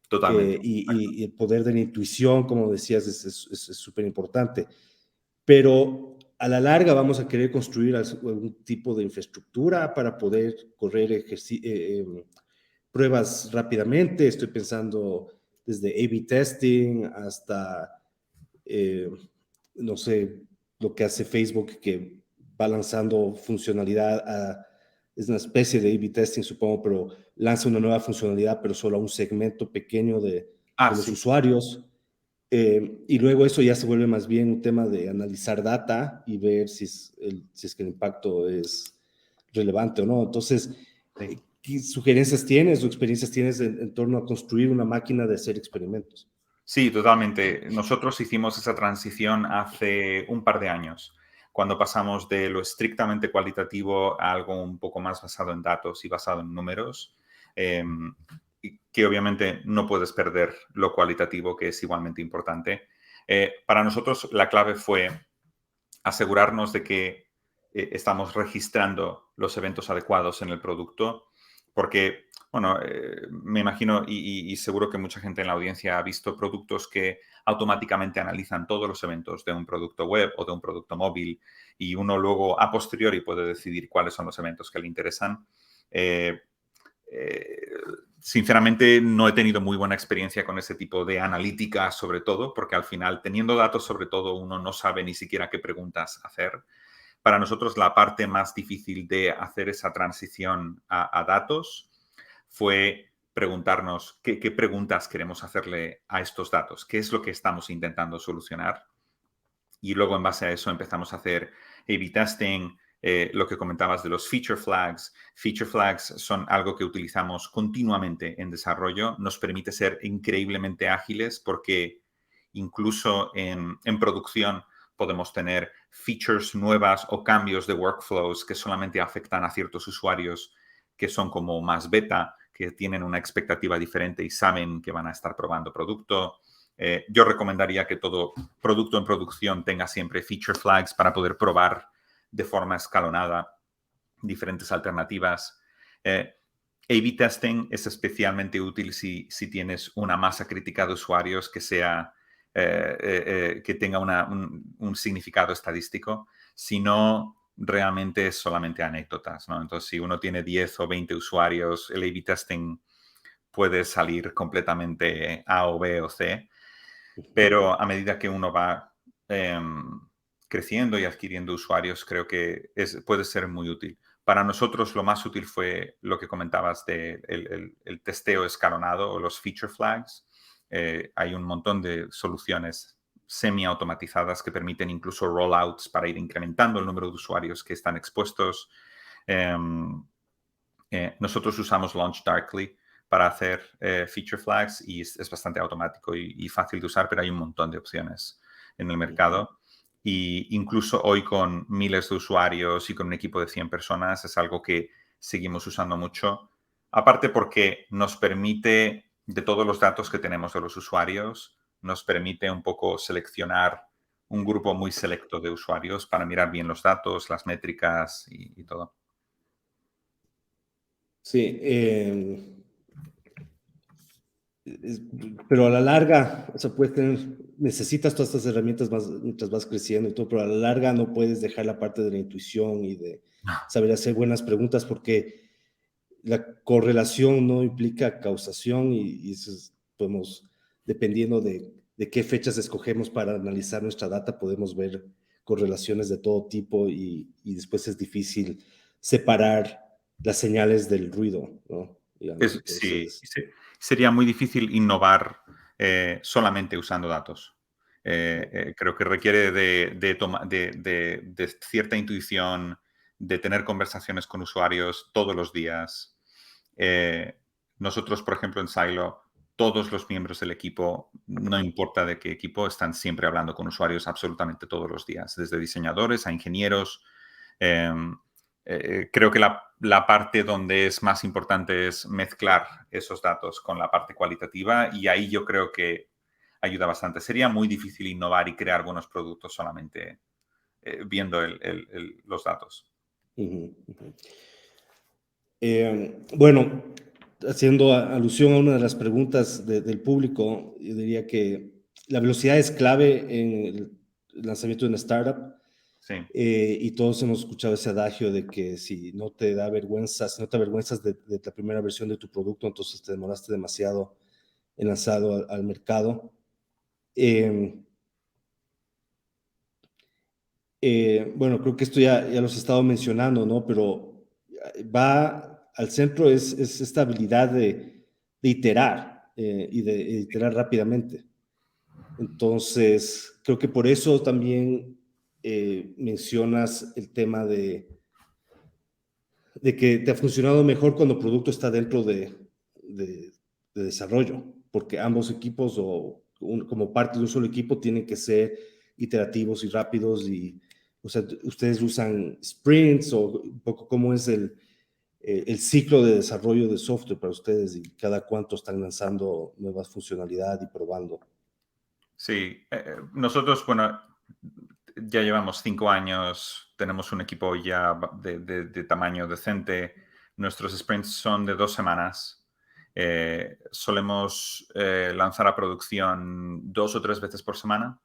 E: Totalmente.
D: Y el poder de la intuición, como decías, es súper importante. Pero a la larga vamos a querer construir algún tipo de infraestructura para poder correr pruebas rápidamente. Estoy pensando desde A/B testing hasta, no sé, lo que hace Facebook, que va lanzando funcionalidad es una especie de A/B testing, supongo, pero lanza una nueva funcionalidad, pero solo a un segmento pequeño de los
E: sí.
D: usuarios. Y luego eso ya se vuelve más bien un tema de analizar data y ver si es que el impacto es relevante o no. Entonces,
E: Sí.
D: ¿qué sugerencias tienes o experiencias tienes en torno a construir una máquina de hacer experimentos?
E: Sí, totalmente. Nosotros hicimos esa transición hace un par de años, cuando pasamos de lo estrictamente cualitativo a algo un poco más basado en datos y basado en números, que obviamente no puedes perder lo cualitativo, que es igualmente importante. Para nosotros la clave fue asegurarnos de que estamos registrando los eventos adecuados en el producto, porque, bueno, me imagino y seguro que mucha gente en la audiencia ha visto productos que automáticamente analizan todos los eventos de un producto web o de un producto móvil y uno luego a posteriori puede decidir cuáles son los eventos que le interesan. Sinceramente, no he tenido muy buena experiencia con ese tipo de analítica, sobre todo, porque al final, teniendo datos, sobre todo, uno no sabe ni siquiera qué preguntas hacer. Para nosotros, la parte más difícil de hacer esa transición a datos fue preguntarnos qué preguntas queremos hacerle a estos datos, qué es lo que estamos intentando solucionar. Y luego, en base a eso, empezamos a hacer A/B testing, lo que comentabas de los feature flags. Feature flags son algo que utilizamos continuamente en desarrollo. Nos permite ser increíblemente ágiles porque incluso en producción podemos tener features nuevas o cambios de workflows que solamente afectan a ciertos usuarios que son como más beta, que tienen una expectativa diferente y saben que van a estar probando producto. Yo recomendaría que todo producto en producción tenga siempre feature flags para poder probar de forma escalonada diferentes alternativas. A/B testing es especialmente útil si tienes una masa crítica de usuarios que sea que tenga un significado estadístico. Si no, realmente es solamente anécdotas, ¿no? Entonces, si uno tiene 10 o 20 usuarios, el A/B testing puede salir completamente A o B o C, pero a medida que uno va creciendo y adquiriendo usuarios, creo que puede ser muy útil. Para nosotros lo más útil fue lo que comentabas de el testeo escalonado o los feature flags. Hay un montón de soluciones semi-automatizadas que permiten incluso rollouts para ir incrementando el número de usuarios que están expuestos. Nosotros usamos LaunchDarkly para hacer feature flags y es bastante automático y fácil de usar, pero hay un montón de opciones en el mercado. Y incluso hoy con miles de usuarios y con un equipo de 100 personas es algo que seguimos usando mucho. Aparte porque nos permite, de todos los datos que tenemos de los usuarios, nos permite un poco seleccionar un grupo muy selecto de usuarios para mirar bien los datos, las métricas y todo.
D: Sí, pero a la larga, o sea, necesitas todas estas herramientas mientras vas creciendo y todo, pero a la larga no puedes dejar la parte de la intuición y de saber hacer buenas preguntas porque la correlación no implica causación y eso podemos, dependiendo de qué fechas escogemos para analizar nuestra data, podemos ver correlaciones de todo tipo y después es difícil separar las señales del ruido, ¿no? Digamos,
E: Sí. Sería muy difícil innovar solamente usando datos. Creo que requiere de cierta intuición, de tener conversaciones con usuarios todos los días. Nosotros, por ejemplo, en Silo, todos los miembros del equipo, no importa de qué equipo, están siempre hablando con usuarios absolutamente todos los días, desde diseñadores a ingenieros. Creo que la parte donde es más importante es mezclar esos datos con la parte cualitativa y ahí yo creo que ayuda bastante. Sería muy difícil innovar y crear buenos productos solamente viendo los datos.
D: Bueno, haciendo alusión a una de las preguntas del público, yo diría que la velocidad es clave en el lanzamiento de una startup.
E: Sí.
D: Y todos hemos escuchado ese adagio de que si no te avergüenzas de la primera versión de tu producto, entonces te demoraste demasiado en lanzarlo al mercado. Bueno, creo que esto ya los he estado mencionando, ¿no? Pero va al centro es esta habilidad de iterar y de iterar rápidamente. Entonces, creo que por eso también mencionas el tema de que te ha funcionado mejor cuando el producto está dentro de desarrollo, porque ambos equipos como parte de un solo equipo tienen que ser iterativos y rápidos y, o sea, ustedes usan sprints o un poco cómo es el ciclo de desarrollo de software para ustedes y cada cuánto están lanzando nuevas funcionalidades y probando.
E: Sí, nosotros, bueno, ya llevamos 5 años, tenemos un equipo ya de tamaño decente. Nuestros sprints son de 2 semanas. Solemos lanzar a producción 2 o 3 veces por semana,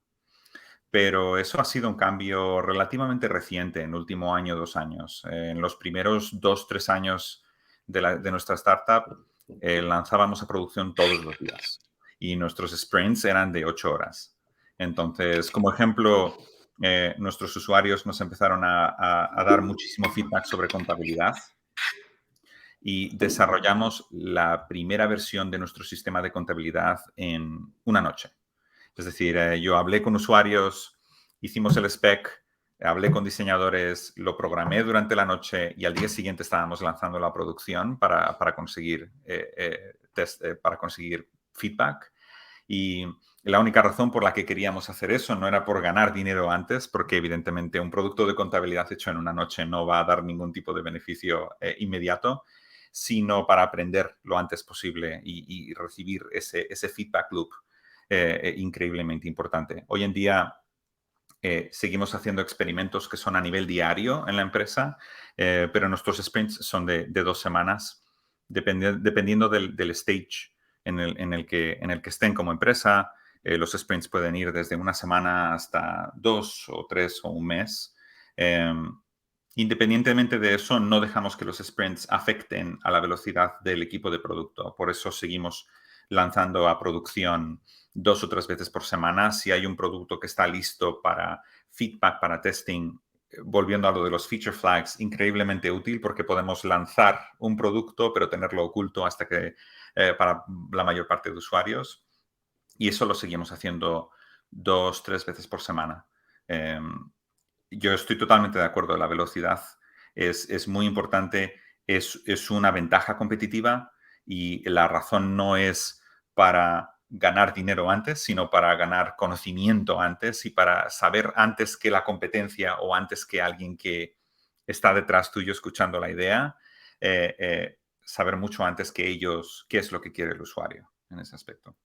E: pero eso ha sido un cambio relativamente reciente en el último año, 2 años. En los primeros 2, 3 años de nuestra startup lanzábamos a producción todos los días y nuestros sprints eran de 8 horas. Entonces, como ejemplo, nuestros usuarios nos empezaron a dar muchísimo feedback sobre contabilidad y desarrollamos la primera versión de nuestro sistema de contabilidad en una noche. Es decir, yo hablé con usuarios, hicimos el spec, hablé con diseñadores, lo programé durante la noche y al día siguiente estábamos lanzando la producción para conseguir, para conseguir feedback. Y la única razón por la que queríamos hacer eso no era por ganar dinero antes, porque evidentemente un producto de contabilidad hecho en una noche no va a dar ningún tipo de beneficio inmediato, sino para aprender lo antes posible y recibir ese feedback loop increíblemente importante. Hoy en día seguimos haciendo experimentos que son a nivel diario en la empresa, pero nuestros sprints son de 2 semanas, dependiendo del stage en el que estén como empresa. Los sprints pueden ir desde una semana hasta 2 o 3 o un mes. Independientemente de eso, no dejamos que los sprints afecten a la velocidad del equipo de producto. Por eso seguimos lanzando a producción 2 o 3 veces por semana. Si hay un producto que está listo para feedback, para testing, volviendo a lo de los feature flags, increíblemente útil porque podemos lanzar un producto pero tenerlo oculto hasta que para la mayor parte de usuarios. Y eso lo seguimos haciendo 2 o 3 veces por semana. Yo estoy totalmente de acuerdo. La velocidad es muy importante, es una ventaja competitiva y la razón no es para ganar dinero antes, sino para ganar conocimiento antes y para saber antes que la competencia o antes que alguien que está detrás tuyo escuchando la idea, saber mucho antes que ellos qué es lo que quiere el usuario en ese aspecto.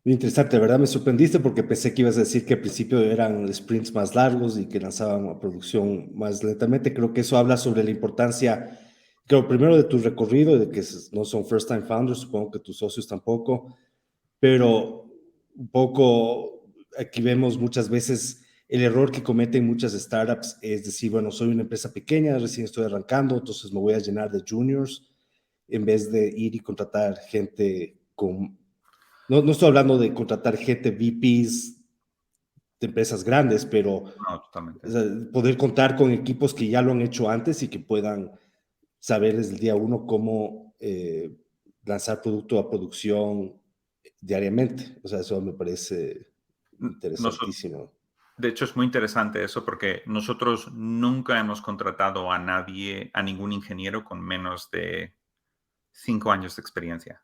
D: Muy interesante, la verdad me sorprendiste porque pensé que ibas a decir que al principio eran sprints más largos y que lanzaban a producción más lentamente. Creo que eso habla sobre la importancia, creo, primero de tu recorrido, de que no son first time founders, supongo que tus socios tampoco, pero un poco aquí vemos muchas veces el error que cometen muchas startups es decir, bueno, soy una empresa pequeña, recién estoy arrancando, entonces me voy a llenar de juniors en vez de ir y contratar gente con... No estoy hablando de contratar gente VPs de empresas grandes, pero
E: No, totalmente.
D: o sea, poder contar con equipos que ya lo han hecho antes y que puedan saber desde el día uno cómo lanzar producto a producción diariamente. O sea, eso me parece interesantísimo.
E: De hecho, es muy interesante eso porque nosotros nunca hemos contratado a nadie, a ningún ingeniero con menos de 5 años de experiencia.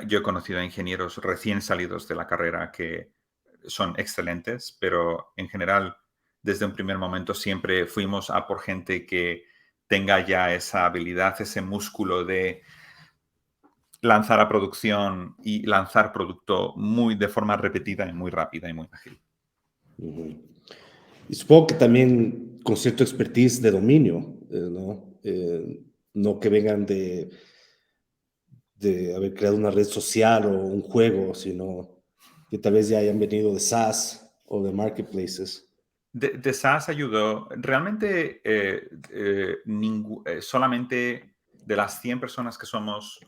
E: Yo he conocido a ingenieros recién salidos de la carrera que son excelentes, pero en general, desde un primer momento siempre fuimos a por gente que tenga ya esa habilidad, ese músculo de lanzar a producción y lanzar producto de forma repetida y muy rápida y muy ágil.
D: Uh-huh. Y supongo que también con cierto expertise de dominio, ¿no? No que vengan de haber creado una red social o un juego, sino que tal vez ya hayan venido de SaaS o de marketplaces.
E: De SaaS ayudó. Realmente solamente de las 100 personas que somos,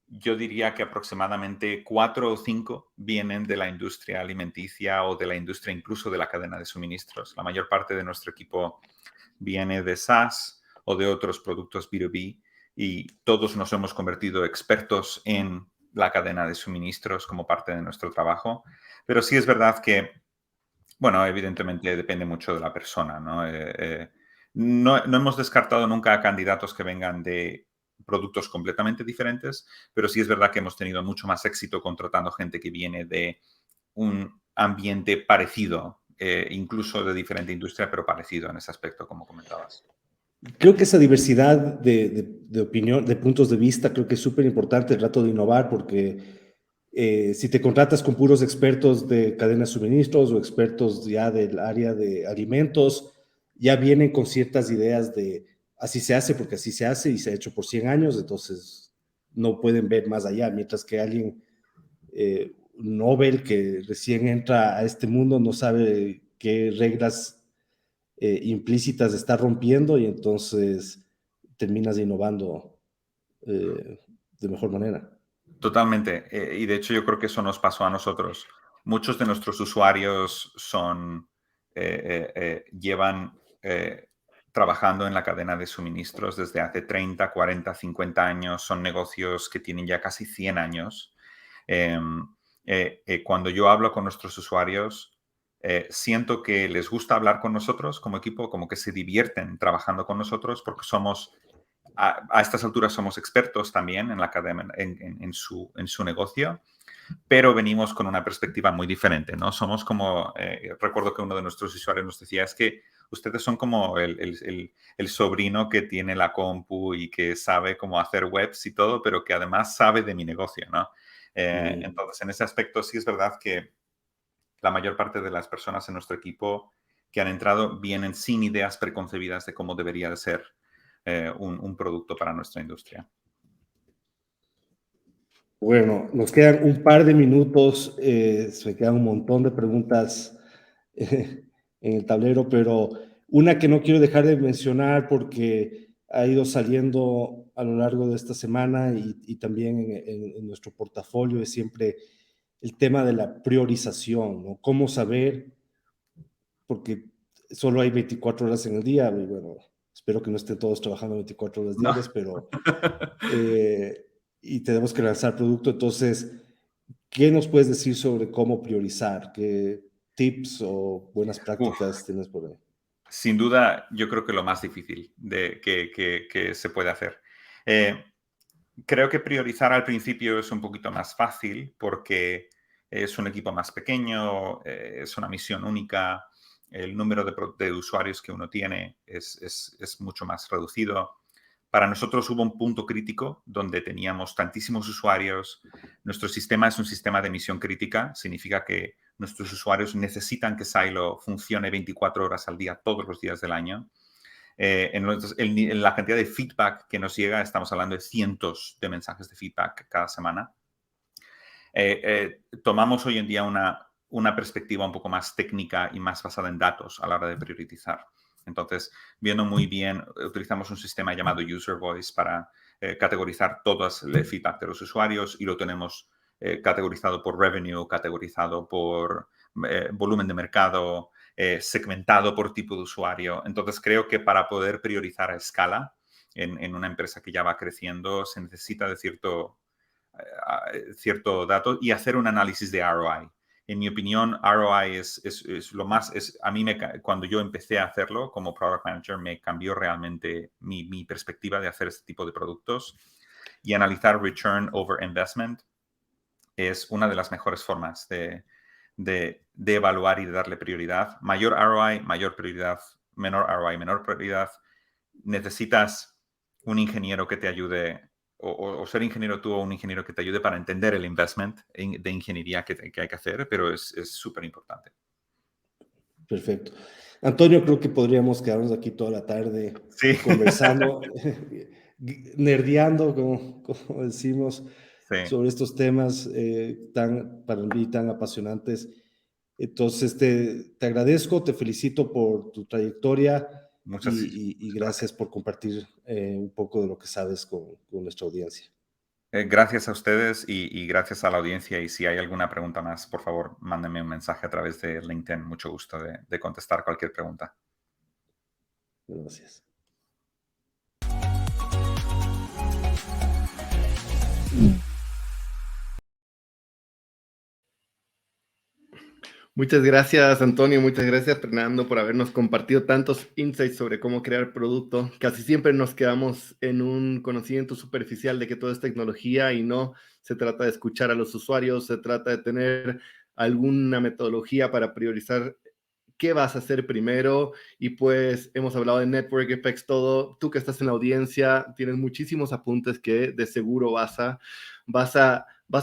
E: yo diría que aproximadamente 4 o 5 vienen de la industria alimenticia o de la industria incluso de la cadena de suministros. La mayor parte de nuestro equipo viene de SaaS o de otros productos B2B y todos nos hemos convertido expertos en la cadena de suministros como parte de nuestro trabajo. Pero sí es verdad que, bueno, evidentemente depende mucho de la persona, ¿no? No hemos descartado nunca a candidatos que vengan de productos completamente diferentes, pero sí es verdad que hemos tenido mucho más éxito contratando gente que viene de un ambiente parecido, incluso de diferente industria, pero parecido en ese aspecto, como comentabas.
D: Creo que esa diversidad de opinión, de puntos de vista, creo que es súper importante el rato de innovar, porque si te contratas con puros expertos de cadena de suministros o expertos ya del área de alimentos, ya vienen con ciertas ideas de así se hace porque así se hace y se ha hecho por 100 años, entonces no pueden ver más allá, mientras que alguien Nobel que recién entra a este mundo no sabe qué reglas implícitas está rompiendo y entonces terminas innovando de mejor manera.
E: Totalmente. Y de hecho yo creo que eso nos pasó a nosotros. Muchos de nuestros usuarios llevan trabajando en la cadena de suministros desde hace 30, 40, 50 años. Son negocios que tienen ya casi 100 años. Cuando yo hablo con nuestros usuarios, siento que les gusta hablar con nosotros como equipo, como que se divierten trabajando con nosotros porque a estas alturas somos expertos también en la cadena, en su negocio, pero venimos con una perspectiva muy diferente, ¿no? Somos como, recuerdo que uno de nuestros usuarios nos decía, es que ustedes son como el sobrino que tiene la compu y que sabe cómo hacer webs y todo, pero que además sabe de mi negocio, ¿no? Entonces, en ese aspecto sí es verdad que la mayor parte de las personas en nuestro equipo que han entrado vienen sin ideas preconcebidas de cómo debería de ser un producto para nuestra industria.
D: Bueno, nos quedan un par de minutos, se me quedan un montón de preguntas en el tablero, pero una que no quiero dejar de mencionar porque ha ido saliendo a lo largo de esta semana y también en nuestro portafolio es siempre el tema de la priorización, ¿no? Cómo saber, porque solo hay 24 horas en el día, y bueno, espero que no estén todos trabajando 24 horas
E: No.
D: diarias, pero y tenemos que lanzar producto, entonces, ¿qué nos puedes decir sobre cómo priorizar? ¿Qué tips o buenas prácticas tienes por ahí?
E: Sin duda, yo creo que lo más difícil que se puede hacer. Creo que priorizar al principio es un poquito más fácil porque es un equipo más pequeño, es una misión única, el número de usuarios que uno tiene es mucho más reducido. Para nosotros hubo un punto crítico donde teníamos tantísimos usuarios. Nuestro sistema es un sistema de misión crítica. Significa que nuestros usuarios necesitan que Silo funcione 24 horas al día, todos los días del año. En la cantidad de feedback que nos llega, estamos hablando de cientos de mensajes de feedback cada semana. Tomamos hoy en día una perspectiva un poco más técnica y más basada en datos a la hora de priorizar. Entonces, viendo muy bien, utilizamos un sistema llamado User Voice para categorizar todo el feedback de los usuarios y lo tenemos categorizado por revenue, categorizado por volumen de mercado, segmentado por tipo de usuario. Entonces, creo que para poder priorizar a escala en una empresa que ya va creciendo, se necesita de cierto dato y hacer un análisis de ROI. En mi opinión, ROI es lo más, a mí cuando yo empecé a hacerlo como Product Manager, me cambió realmente mi perspectiva de hacer este tipo de productos y analizar Return over Investment es una de las mejores formas de evaluar y de darle prioridad. Mayor ROI, mayor prioridad, menor ROI, menor prioridad. Necesitas un ingeniero que te ayude o ser ingeniero tú o un ingeniero que te ayude para entender el investment de ingeniería que hay que hacer, pero es súper importante.
D: Perfecto. Antonio, creo que podríamos quedarnos aquí toda la tarde conversando, nerdeando, como decimos, sobre estos temas para mí tan apasionantes. Entonces, te agradezco, te felicito por tu trayectoria y gracias por compartir un poco de lo que sabes con nuestra audiencia.
E: Gracias a ustedes y gracias a la audiencia. Y si hay alguna pregunta más, por favor, mándenme un mensaje a través de LinkedIn. Mucho gusto de contestar cualquier pregunta.
D: Gracias.
A: Muchas gracias, Antonio. Muchas gracias, Fernando, por habernos compartido tantos insights sobre cómo crear producto. Casi siempre nos quedamos en un conocimiento superficial de que todo es tecnología y no se trata de escuchar a los usuarios, se trata de tener alguna metodología para priorizar qué vas a hacer primero. Y pues hemos hablado de Network Effects, todo. Tú que estás en la audiencia, tienes muchísimos apuntes que de seguro vas a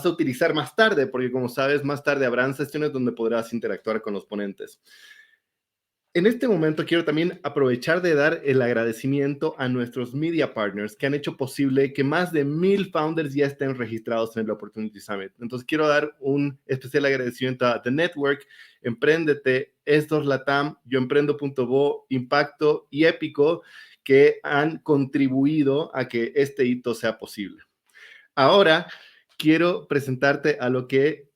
A: utilizar más tarde, porque como sabes, más tarde habrán sesiones donde podrás interactuar con los ponentes. En este momento quiero también aprovechar de dar el agradecimiento a nuestros media partners que han hecho posible que más de 1,000 founders ya estén registrados en el Opportunity Summit. Entonces quiero dar un especial agradecimiento a The Network, Emprendete, Estos Latam, YoEmprendo.bo, Impacto y Épico, que han contribuido a que este hito sea posible. Ahora quiero presentarte a lo que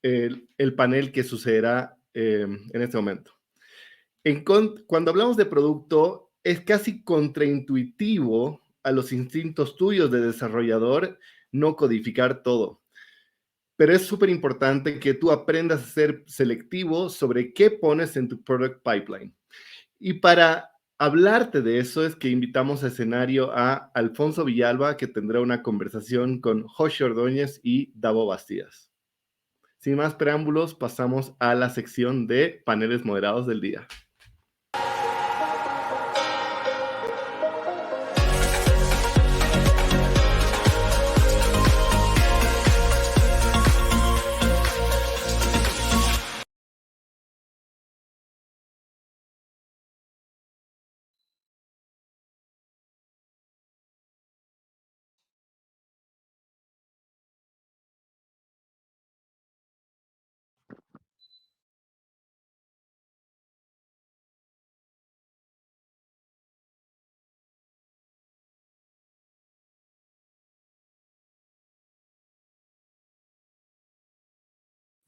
A: el panel que sucederá en este momento. Cuando hablamos de producto, es casi contraintuitivo a los instintos tuyos de desarrollador no codificar todo. pero es súper importante que tú aprendas a ser selectivo sobre qué pones en tu product pipeline. Y para hablarte de eso es que invitamos a escenario a Alfonso Villalba, que tendrá una conversación con Joshi Ordóñez y Davo Bastidas. Sin más preámbulos, pasamos a la sección de paneles moderados del día.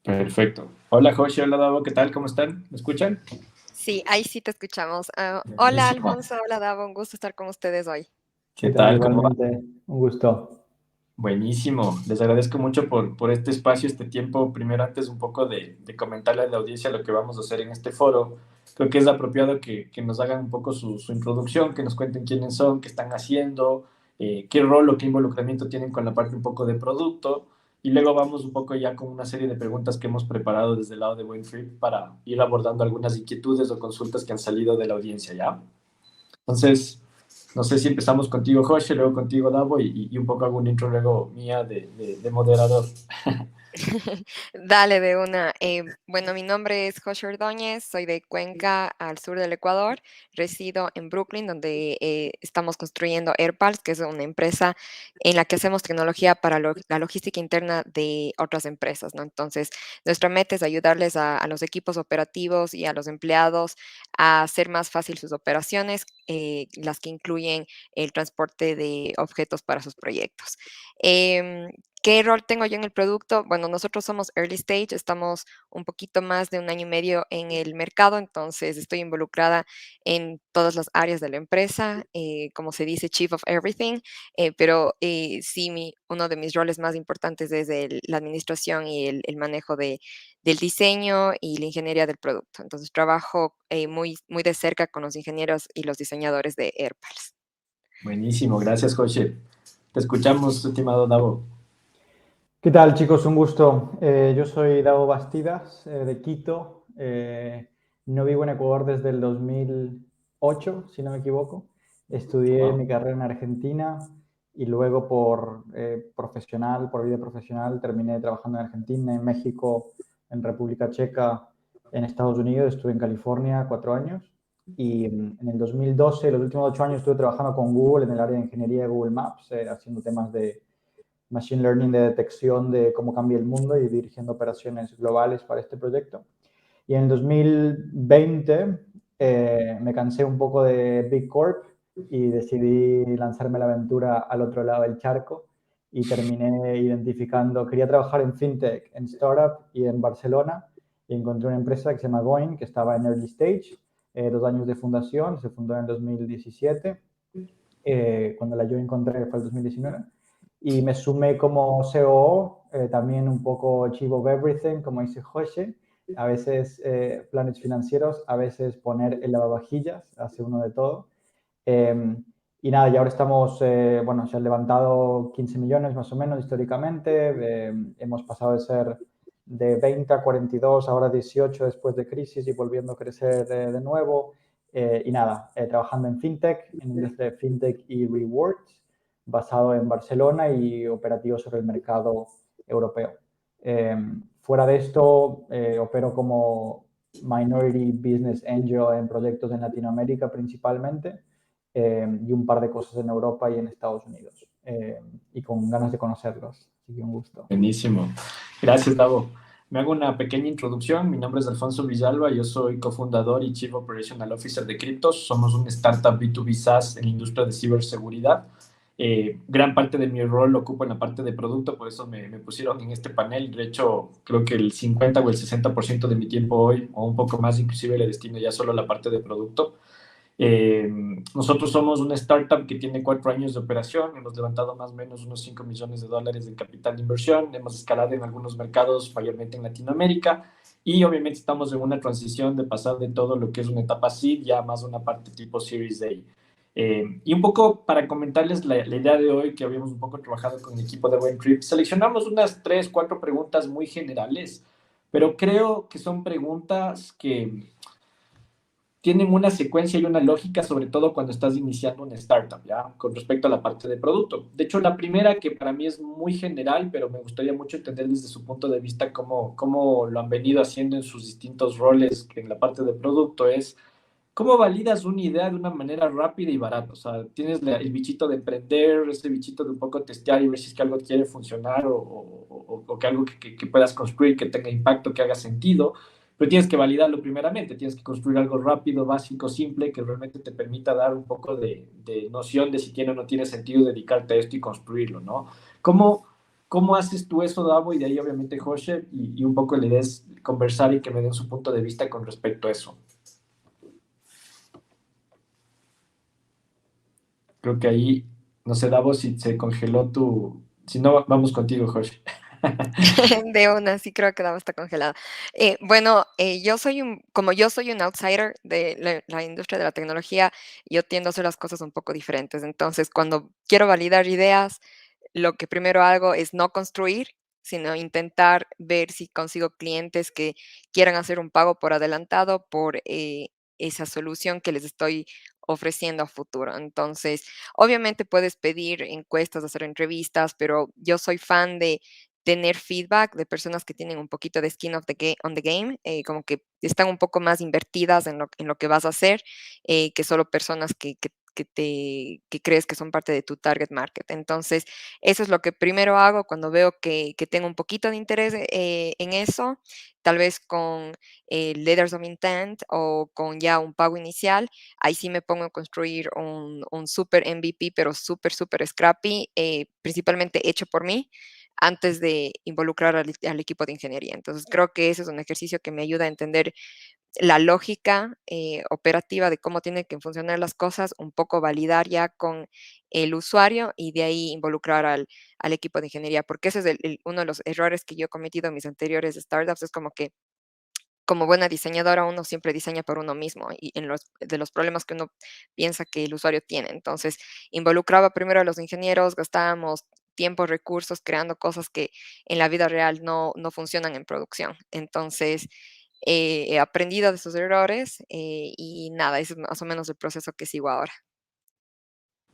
F: Perfecto. Hola, Joshi, hola, Davo, ¿qué tal? ¿Cómo están? ¿Me escuchan?
G: Sí, ahí sí te escuchamos. Hola
F: Buenísimo.
G: Alfonso, hola Davo, un gusto estar con ustedes hoy.
F: ¿Qué tal? ¿Cómo va?
H: Igualmente, un gusto.
F: Buenísimo. Les agradezco mucho por este espacio, este tiempo. Primero, antes un poco de comentarle a la audiencia lo que vamos a hacer en este foro. Creo que es apropiado que nos hagan un poco su introducción, que nos cuenten quiénes son, qué están haciendo, qué rol o qué involucramiento tienen con la parte un poco de producto. Y luego vamos un poco ya con una serie de preguntas que hemos preparado desde el lado de Winfree para ir abordando algunas inquietudes o consultas que han salido de la audiencia, ¿ya? Entonces, no sé si empezamos contigo, José, luego contigo, Davo, y un poco hago una intro luego mía de moderador.
G: Dale de una. Bueno, mi nombre es Joshi Ordóñez, soy de Cuenca, al sur del Ecuador. Resido en Brooklyn, donde estamos construyendo AirPals, que es una empresa en la que hacemos tecnología para la logística interna de otras empresas, ¿no? Entonces, nuestra meta es ayudarles a los equipos operativos y a los empleados a hacer más fácil sus operaciones, las que incluyen el transporte de objetos para sus proyectos. ¿Qué rol tengo yo en el producto? Bueno, nosotros somos early stage, estamos un poquito más de 1 año y medio en el mercado, entonces estoy involucrada en todas las áreas de la empresa, como se dice, Chief of Everything, pero sí, uno de mis roles más importantes es la administración y el manejo del diseño y la ingeniería del producto. Entonces trabajo muy, muy de cerca con los ingenieros y los diseñadores de AirPals.
F: Buenísimo, gracias, José. Te escuchamos, estimado Davo.
H: ¿Qué tal, chicos? Un gusto. Yo soy Davo Bastidas, de Quito. No vivo en Ecuador desde el 2008, si no me equivoco. Estudié mi carrera en Argentina y luego por vida profesional, terminé trabajando en Argentina, en México, en República Checa, en Estados Unidos. Estuve en California 4 años y en el 2012, los últimos 8 años, estuve trabajando con Google en el área de ingeniería de Google Maps, haciendo temas de Machine Learning, de detección de cómo cambia el mundo y dirigiendo operaciones globales para este proyecto. Y en el 2020 me cansé un poco de Big Corp y decidí lanzarme a la aventura al otro lado del charco y terminé identificando, quería trabajar en FinTech, en Startup y en Barcelona, y encontré una empresa que se llama Goin, que estaba en Early Stage, 2 años de fundación, se fundó en el 2017, cuando la yo encontré fue el 2019. Y me sumé como COO, también un poco Chief of Everything, como dice José, a veces planes financieros, a veces poner el lavavajillas, hace uno de todo. Y nada, y ahora estamos, bueno, se han levantado 15 millones más o menos históricamente, hemos pasado de ser de 20 a 42, ahora 18 después de crisis y volviendo a crecer de nuevo. Y nada, trabajando en FinTech, en industria de FinTech y Rewards, basado en Barcelona y operativo sobre el mercado europeo. Fuera de esto, opero como Minority Business Angel en proyectos en Latinoamérica principalmente, y un par de cosas en Europa y en Estados Unidos. Y con ganas de conocerlos. Así que un gusto.
F: Buenísimo. Gracias, Davo. Me hago una pequeña introducción. Mi nombre es Alfonso Villalba. Yo soy cofundador y Chief Operational Officer de Cryptos. Somos un startup B2B SaaS en la industria de ciberseguridad. Gran parte de mi rol lo ocupo en la parte de producto, por eso me pusieron en este panel. De hecho, creo que el 50 o el 60% de mi tiempo hoy, o un poco más inclusive, le destino ya solo a la parte de producto. Nosotros somos una startup que tiene 4 años de operación, hemos levantado más o menos unos $5 millones de capital de inversión, hemos escalado en algunos mercados, mayormente en Latinoamérica, y obviamente estamos en una transición de pasar de todo lo que es una etapa seed ya más una parte tipo Series A. Y un poco para comentarles la idea de hoy, que habíamos un poco trabajado con el equipo de Wentrip, seleccionamos unas 3, 4 preguntas muy generales, pero creo que son preguntas que tienen una secuencia y una lógica, sobre todo cuando estás iniciando una startup, ¿ya? Con respecto a la parte de producto. De hecho, la primera, que para mí es muy general, pero me gustaría mucho entender desde su punto de vista cómo lo han venido haciendo en sus distintos roles en la parte de producto, es ¿cómo validas una idea de una manera rápida y barata? O sea, tienes el bichito de emprender, ese bichito de un poco testear y ver si es que algo quiere funcionar o que algo que puedas construir, que tenga impacto, que haga sentido, pero tienes que validarlo primeramente, tienes que construir algo rápido, básico, simple, que realmente te permita dar un poco de noción de si tiene o no tiene sentido dedicarte a esto y construirlo, ¿no? ¿Cómo, cómo haces tú eso, Davo? Y de ahí obviamente José, y un poco la idea es conversar y que me den su punto de vista con respecto a eso. Creo que ahí, no sé, Davo, si se congeló tu... Si no, vamos contigo, Jorge.
G: De una, sí creo que Dava está congelada. Bueno, como yo soy un outsider de la industria de la tecnología, yo tiendo a hacer las cosas un poco diferentes. Entonces, cuando quiero validar ideas, lo que primero hago es no construir, sino intentar ver si consigo clientes que quieran hacer un pago por adelantado por esa solución que les estoy ofreciendo a futuro. Entonces, obviamente puedes pedir encuestas, hacer entrevistas, pero yo soy fan de tener feedback de personas que tienen un poquito de skin on the game, como que están un poco más invertidas en lo que vas a hacer, que solo personas que crees que son parte de tu target market. Entonces, eso es lo que primero hago cuando veo que tengo un poquito de interés en eso, tal vez con letters of intent o con ya un pago inicial. Ahí sí me pongo a construir un super MVP, pero súper, súper scrappy, principalmente hecho por mí antes de involucrar al equipo de ingeniería. Entonces, creo que ese es un ejercicio que me ayuda a entender la lógica operativa de cómo tienen que funcionar las cosas, un poco validar ya con el usuario y de ahí involucrar al equipo de ingeniería, porque ese es uno de los errores que yo he cometido en mis anteriores startups, es como que como buena diseñadora uno siempre diseña por uno mismo y de los problemas que uno piensa que el usuario tiene. Entonces, involucraba primero a los ingenieros, gastábamos tiempo, recursos, creando cosas que en la vida real no funcionan en producción. Entonces, he aprendido de esos errores y nada, ese es más o menos el proceso que sigo ahora.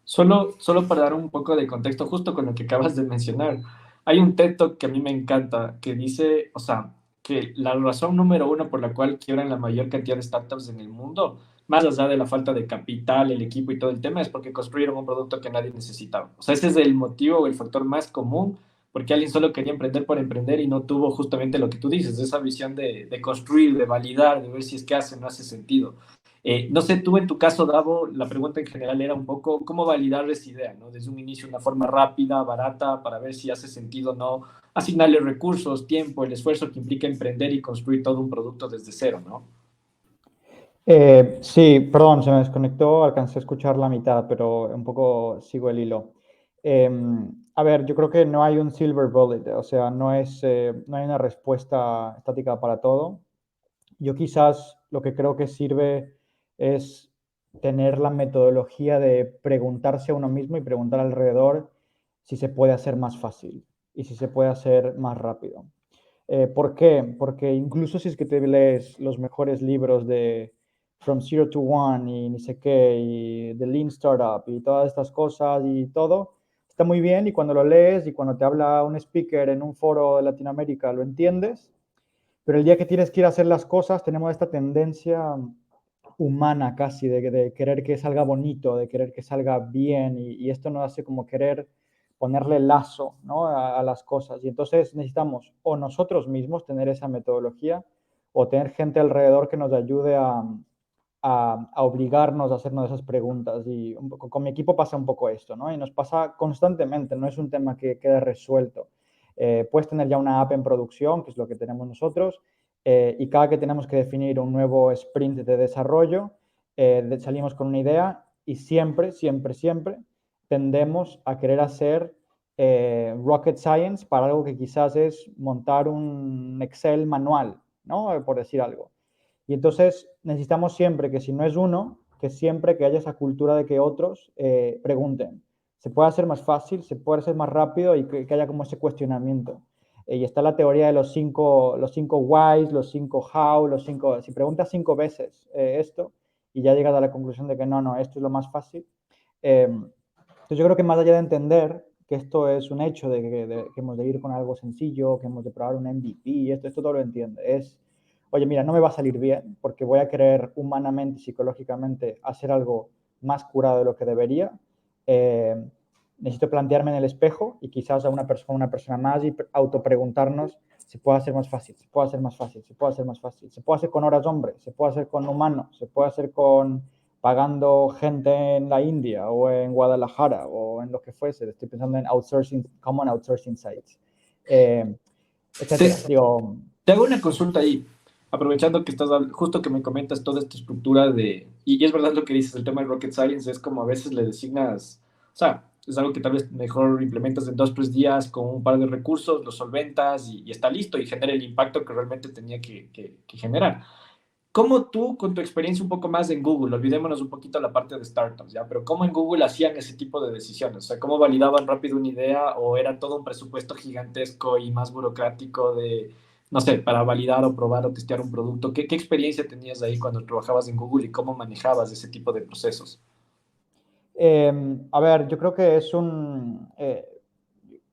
F: Solo para dar un poco de contexto, justo con lo que acabas de mencionar, hay un TED Talk que a mí me encanta, que dice, o sea, que la razón número uno por la cual quiebran la mayor cantidad de startups en el mundo, más allá de la falta de capital, el equipo y todo el tema, es porque construyeron un producto que nadie necesitaba. O sea, ese es el motivo o el factor más común, porque alguien solo quería emprender por emprender y no tuvo justamente lo que tú dices, esa visión de construir, de validar, de ver si es que hace o no hace sentido. No sé, tú en tu caso, Davo, la pregunta en general era un poco cómo validar esa idea, ¿no? Desde un inicio, una forma rápida, barata, para ver si hace sentido o no, asignarle recursos, tiempo, el esfuerzo que implica emprender y construir todo un producto desde cero, ¿no?
H: Sí, perdón, se me desconectó, alcancé a escuchar la mitad, pero un poco sigo el hilo. A ver, yo creo que no hay un silver bullet, o sea, no hay una respuesta estática para todo. Yo quizás lo que creo que sirve es tener la metodología de preguntarse a uno mismo y preguntar alrededor si se puede hacer más fácil y si se puede hacer más rápido. ¿Por qué? Porque incluso si es que te lees los mejores libros de From Zero to One y ni sé qué, y The Lean Startup y todas estas cosas y todo, está muy bien y cuando lo lees y cuando te habla un speaker en un foro de Latinoamérica lo entiendes, pero el día que tienes que ir a hacer las cosas tenemos esta tendencia humana casi de querer que salga bonito, de querer que salga bien y esto nos hace como querer ponerle lazo, ¿no? a las cosas. Y entonces necesitamos o nosotros mismos tener esa metodología o tener gente alrededor que nos ayude a obligarnos a hacernos esas preguntas. Y un poco, con mi equipo pasa un poco esto, ¿no? Y nos pasa constantemente, no es un tema que quede resuelto. Puedes tener ya una app en producción, que es lo que tenemos nosotros, y cada que tenemos que definir un nuevo sprint de desarrollo, salimos con una idea y siempre tendemos a querer hacer rocket science para algo que quizás es montar un Excel manual, ¿no? Por decir algo. Y entonces necesitamos siempre que si no es uno, que siempre que haya esa cultura de que otros pregunten. Se puede hacer más fácil, se puede hacer más rápido y que haya como ese cuestionamiento. Y está la teoría de los cinco whys, los 5 how, si preguntas 5 veces esto y ya llegas a la conclusión de que no, esto es lo más fácil. Entonces yo creo que más allá de entender que esto es un hecho, de que hemos de ir con algo sencillo, que hemos de probar un MVP, esto todo lo entiende. Es, oye, mira, no me va a salir bien porque voy a querer humanamente y psicológicamente hacer algo más curado de lo que debería. Necesito plantearme en el espejo y quizás a una persona más y autopreguntarnos si puede hacer más fácil, se puede hacer más fácil, se puede hacer más fácil. Se puede hacer con horas hombre, se puede hacer con humanos, se puede hacer con pagando gente en la India o en Guadalajara o en lo que fuese. Estoy pensando en outsourcing, common outsourcing sites, etcétera.
F: Te hago una consulta ahí, aprovechando que justo que me comentas toda esta estructura y es verdad lo que dices, el tema de Rocket Science es como a veces le designas, o sea, es algo que tal vez mejor implementas en 2 o 3 días con un par de recursos, lo solventas y está listo y genera el impacto que realmente tenía que generar. ¿Cómo tú, con tu experiencia un poco más en Google, olvidémonos un poquito la parte de startups, ¿ya? Pero ¿cómo en Google hacían ese tipo de decisiones? O sea, ¿cómo validaban rápido una idea o era todo un presupuesto gigantesco y más burocrático de, no sé, para validar o probar o testear un producto? ¿Qué experiencia tenías ahí cuando trabajabas en Google y cómo manejabas ese tipo de procesos?
H: A ver, yo creo que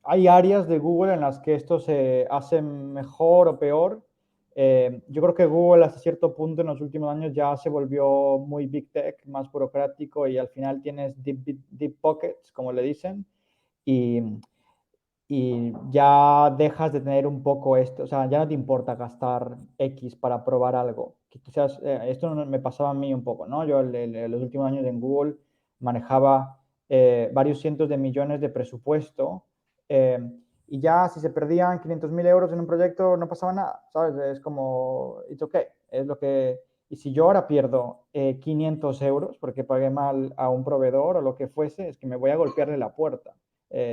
H: hay áreas de Google en las que esto se hace mejor o peor. Yo creo que Google hasta cierto punto en los últimos años ya se volvió muy big tech, más burocrático y al final tienes deep pockets, como le dicen, y ya dejas de tener un poco esto, o sea, ya no te importa gastar X para probar algo. Que quizás esto me pasaba a mí un poco, ¿no? Yo en los últimos años en Google manejaba varios cientos de millones de presupuesto y ya si se perdían 500.000 euros en un proyecto no pasaba nada, ¿sabes? Es como, it's okay, es lo que... Y si yo ahora pierdo 500 euros porque pagué mal a un proveedor o lo que fuese, es que me voy a golpearle la puerta,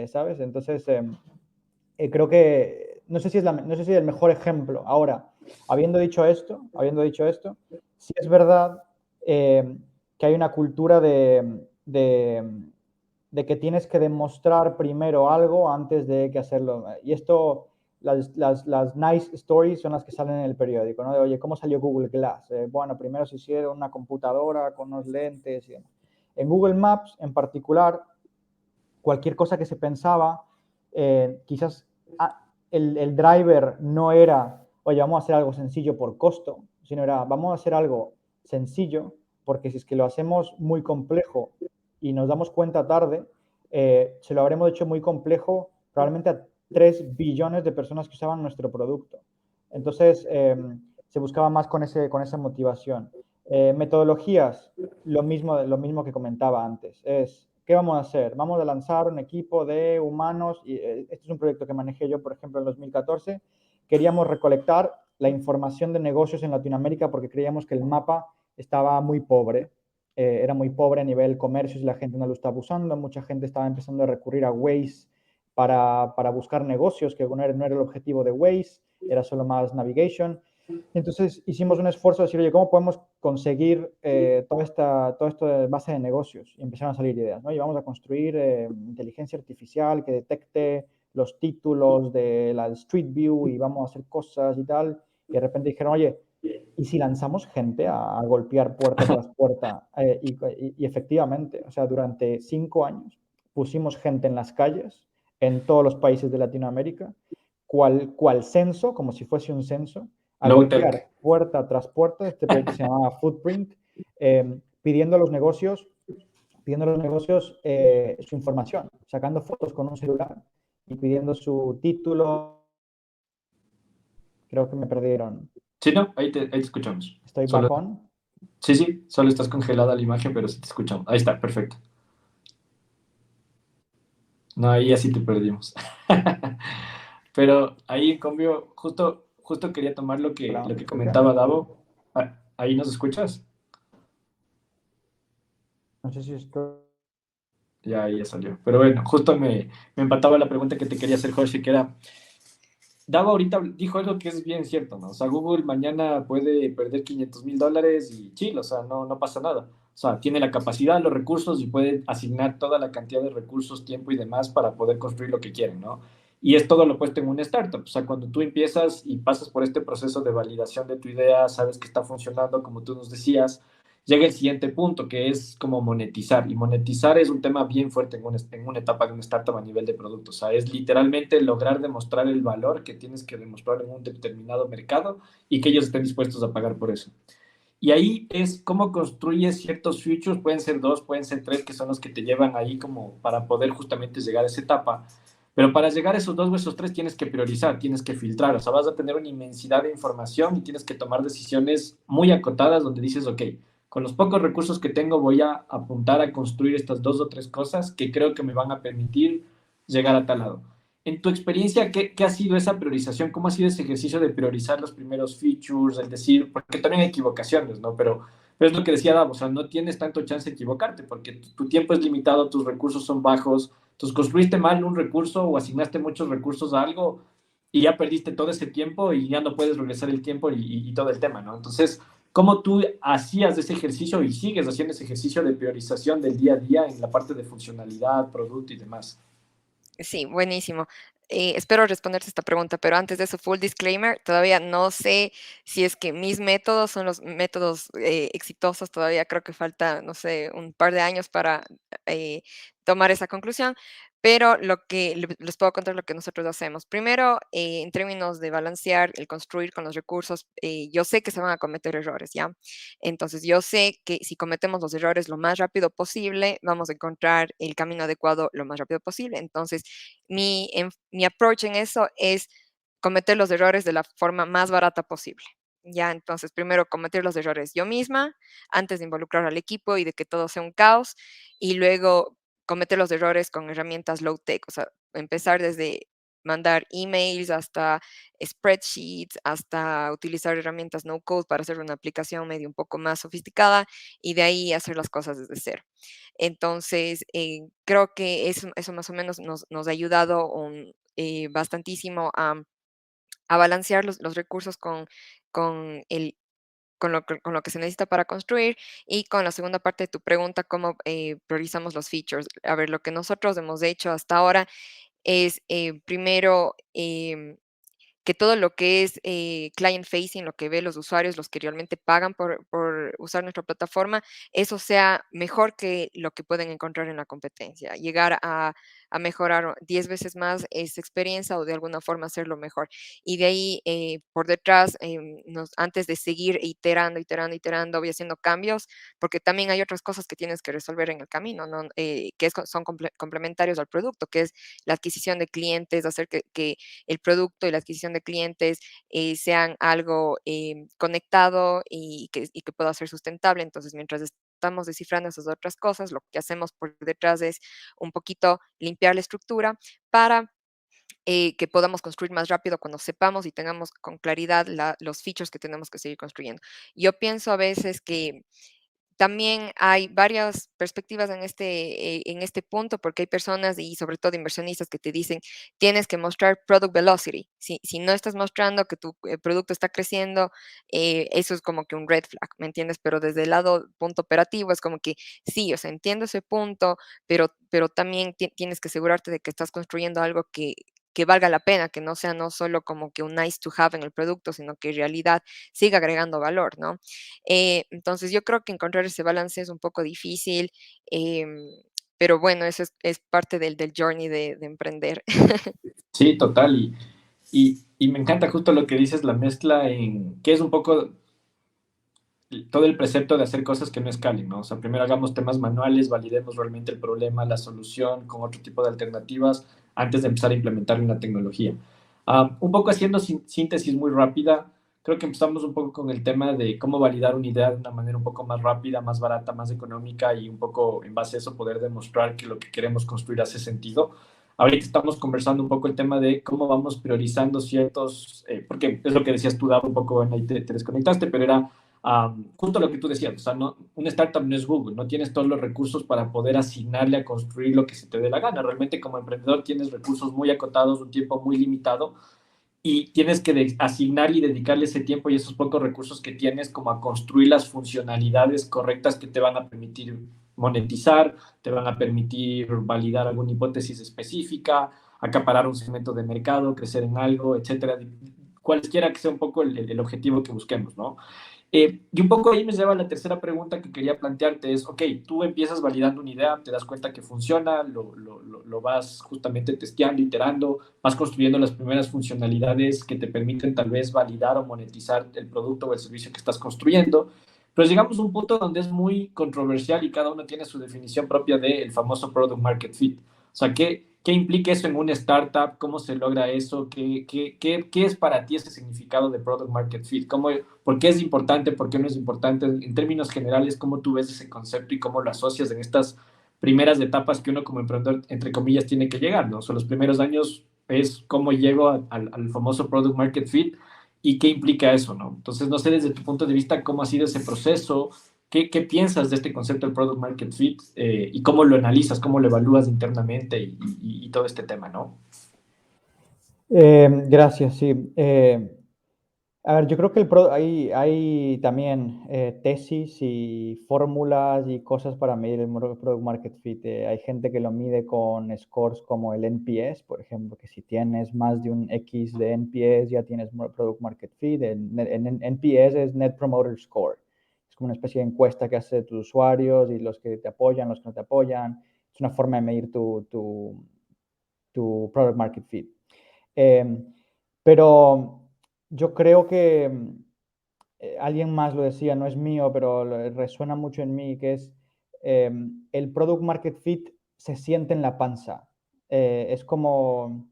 H: ¿sabes? Entonces, creo que, no sé si es el mejor ejemplo. Ahora, habiendo dicho esto, sí es verdad que hay una cultura de que tienes que demostrar primero algo antes de que hacerlo. Y esto, las nice stories son las que salen en el periódico, ¿no? De, oye, ¿cómo salió Google Glass? Bueno, primero se hicieron una computadora con unos lentes y demás. En Google Maps, en particular, cualquier cosa que se pensaba, quizás el driver no era, oye, vamos a hacer algo sencillo por costo, sino era, vamos a hacer algo sencillo, porque si es que lo hacemos muy complejo y nos damos cuenta tarde, se lo habremos hecho muy complejo probablemente a 3 billones de personas que usaban nuestro producto. Entonces, se buscaba más con esa motivación. Metodologías, lo mismo que comentaba antes, ¿qué vamos a hacer? Vamos a lanzar un equipo de humanos, y este es un proyecto que manejé yo, por ejemplo, en 2014. Queríamos recolectar la información de negocios en Latinoamérica porque creíamos que el mapa estaba muy pobre, era muy pobre a nivel comercios y la gente no lo estaba usando, mucha gente estaba empezando a recurrir a Waze para buscar negocios, que no era el objetivo de Waze, era solo más navigation. Entonces hicimos un esfuerzo de decir, oye, ¿cómo podemos conseguir todo esto de base de negocios? Y empezaron a salir ideas, ¿no? Y vamos a construir inteligencia artificial que detecte los títulos de la Street View y vamos a hacer cosas y tal. Y de repente dijeron, oye, ¿y si lanzamos gente a golpear puerta tras puerta? Y efectivamente, o sea, durante 5 años pusimos gente en las calles en todos los países de Latinoamérica, cual censo, como si fuese un censo, a golpear puerta tras puerta. Este proyecto se llamaba Footprint, pidiendo a los negocios su información, sacando fotos con un celular y pidiendo su título. Creo que me perdieron.
F: Sí, no, ahí te escuchamos.
H: ¿Estoy back on?
F: Sí, solo estás congelada la imagen, pero sí te escuchamos. Ahí está, perfecto. No, ahí así te perdimos. Pero ahí, en cambio, justo quería tomar lo que comentaba Davo. Ahí nos escuchas.
H: No sé si esto...
F: Ya salió. Pero bueno, justo me empataba la pregunta que te quería hacer, Jorge, que era, Davo ahorita dijo algo que es bien cierto, ¿no? O sea, Google mañana puede perder $500,000 y chill, o sea, no pasa nada. O sea, tiene la capacidad, los recursos y puede asignar toda la cantidad de recursos, tiempo y demás para poder construir lo que quieren, ¿no? Y es todo lo puesto en una startup. O sea, cuando tú empiezas y pasas por este proceso de validación de tu idea, sabes que está funcionando, como tú nos decías, llega el siguiente punto, que es como monetizar. Y monetizar es un tema bien fuerte en una etapa de una startup a nivel de producto. O sea, es literalmente lograr demostrar el valor que tienes que demostrar en un determinado mercado y que ellos estén dispuestos a pagar por eso. Y ahí es cómo construyes ciertos features, pueden ser dos, pueden ser tres, que son los que te llevan ahí como para poder justamente llegar a esa etapa. Pero para llegar a esos dos o esos tres tienes que priorizar, tienes que filtrar, o sea, vas a tener una inmensidad de información y tienes que tomar decisiones muy acotadas donde dices, ok, con los pocos recursos que tengo voy a apuntar a construir estas dos o tres cosas que creo que me van a permitir llegar a tal lado. En tu experiencia, ¿qué ha sido esa priorización? ¿Cómo ha sido ese ejercicio de priorizar los primeros features? Es decir, porque también hay equivocaciones, ¿no? Pero es lo que decía Davo, o sea, no tienes tanto chance de equivocarte porque tu tiempo es limitado, tus recursos son bajos, entonces construiste mal un recurso o asignaste muchos recursos a algo y ya perdiste todo ese tiempo y ya no puedes regresar el tiempo y todo el tema, ¿no? Entonces, ¿cómo tú hacías ese ejercicio y sigues haciendo ese ejercicio de priorización del día a día en la parte de funcionalidad, producto y demás?
G: Sí, buenísimo. Espero responderte esta pregunta, pero antes de eso, full disclaimer, todavía no sé si es que mis métodos son los métodos exitosos, todavía creo que falta, no sé, un par de años para eh, tomar esa conclusión, pero lo que les puedo contar lo que nosotros hacemos. Primero, en términos de balancear, el construir con los recursos, yo sé que se van a cometer errores, ¿ya? Entonces, yo sé que si cometemos los errores lo más rápido posible, vamos a encontrar el camino adecuado lo más rápido posible. Entonces, mi approach en eso es cometer los errores de la forma más barata posible. Ya, entonces, primero cometer los errores yo misma, antes de involucrar al equipo y de que todo sea un caos, y luego cometer los errores con herramientas low tech, o sea, empezar desde mandar emails hasta spreadsheets, hasta utilizar herramientas no code para hacer una aplicación medio un poco más sofisticada y de ahí hacer las cosas desde cero. Entonces, creo que eso más o menos nos ha ayudado bastantísimo a balancear los recursos con el, con lo que se necesita para construir y con la segunda parte de tu pregunta, cómo priorizamos los features. A ver, lo que nosotros hemos hecho hasta ahora es primero que todo lo que es client facing, lo que ve los usuarios, los que realmente pagan por usar nuestra plataforma, eso sea mejor que lo que pueden encontrar en la competencia. Llegar a mejorar 10 veces más esa experiencia o de alguna forma hacerlo mejor. Y de ahí, por detrás, antes de seguir iterando, voy haciendo cambios, porque también hay otras cosas que tienes que resolver en el camino, ¿no? Son complementarios al producto, que es la adquisición de clientes, hacer que el producto y la adquisición de clientes sean algo conectado y que pueda ser sustentable. Entonces, mientras estamos descifrando esas otras cosas, lo que hacemos por detrás es un poquito limpiar la estructura para que podamos construir más rápido cuando sepamos y tengamos con claridad los features que tenemos que seguir construyendo. Yo pienso a veces que también hay varias perspectivas en este punto, porque hay personas y sobre todo inversionistas que te dicen, tienes que mostrar product velocity. Si no estás mostrando que tu producto está creciendo, eso es como que un red flag, ¿me entiendes? Pero desde el lado punto operativo es como que sí, o sea, entiendo ese punto, pero también tienes que asegurarte de que estás construyendo algo que valga la pena, que no sea no solo como que un nice to have en el producto, sino que en realidad siga agregando valor, ¿no? Entonces yo creo que encontrar ese balance es un poco difícil, em, pero bueno, eso es parte del journey de emprender.
F: Sí, total. Y me encanta justo lo que dices, la mezcla en que es un poco todo el precepto de hacer cosas que no escalen, ¿no? O sea, primero hagamos temas manuales, validemos realmente el problema, la solución con otro tipo de alternativas antes de empezar a implementar una tecnología. Un poco haciendo síntesis muy rápida, creo que empezamos un poco con el tema de cómo validar una idea de una manera un poco más rápida, más barata, más económica y un poco en base a eso poder demostrar que lo que queremos construir hace sentido. Ahorita estamos conversando un poco el tema de cómo vamos priorizando ciertos, porque es lo que decías tú, Davo, un poco, bueno, ahí te desconectaste, pero era Justo lo que tú decías, o sea, una startup no es Google, no tienes todos los recursos para poder asignarle a construir lo que se te dé la gana. Realmente como emprendedor tienes recursos muy acotados, un tiempo muy limitado, y tienes que asignar y dedicarle ese tiempo y esos pocos recursos que tienes como a construir las funcionalidades correctas que te van a permitir monetizar, te van a permitir validar alguna hipótesis específica, acaparar un segmento de mercado, crecer en algo, etcétera, cualquiera que sea un poco el objetivo que busquemos, ¿no? Y un poco ahí me lleva a la tercera pregunta que quería plantearte, es, ok, tú empiezas validando una idea, te das cuenta que funciona, lo vas justamente testeando, iterando, vas construyendo las primeras funcionalidades que te permiten tal vez validar o monetizar el producto o el servicio que estás construyendo, pero llegamos a un punto donde es muy controversial y cada uno tiene su definición propia del famoso product market fit. O sea, ¿qué implica eso en una startup? ¿Cómo se logra eso? ¿Qué es para ti ese significado de product market fit? ¿Por qué es importante? ¿Por qué no es importante? En términos generales, ¿cómo tú ves ese concepto y cómo lo asocias en estas primeras etapas que uno como emprendedor, entre comillas, tiene que llegar, ¿no? O sea, los primeros años es cómo llego al famoso product market fit y qué implica eso, ¿no? Entonces, no sé desde tu punto de vista cómo ha sido ese proceso. ¿Qué piensas de este concepto del Product Market Fit y cómo lo analizas, cómo lo evalúas internamente y todo este tema, ¿no?
H: Gracias, sí. A ver, yo creo que hay también tesis y fórmulas y cosas para medir el Product Market Fit. Hay gente que lo mide con scores como el NPS, por ejemplo, que si tienes más de un X de NPS ya tienes Product Market Fit. El NPS es Net Promoter Score. Es como una especie de encuesta que hace tus usuarios y los que te apoyan, los que no te apoyan. Es una forma de medir tu Product Market Fit. Pero yo creo que alguien más lo decía, no es mío, pero resuena mucho en mí, que es el product market fit se siente en la panza. Es como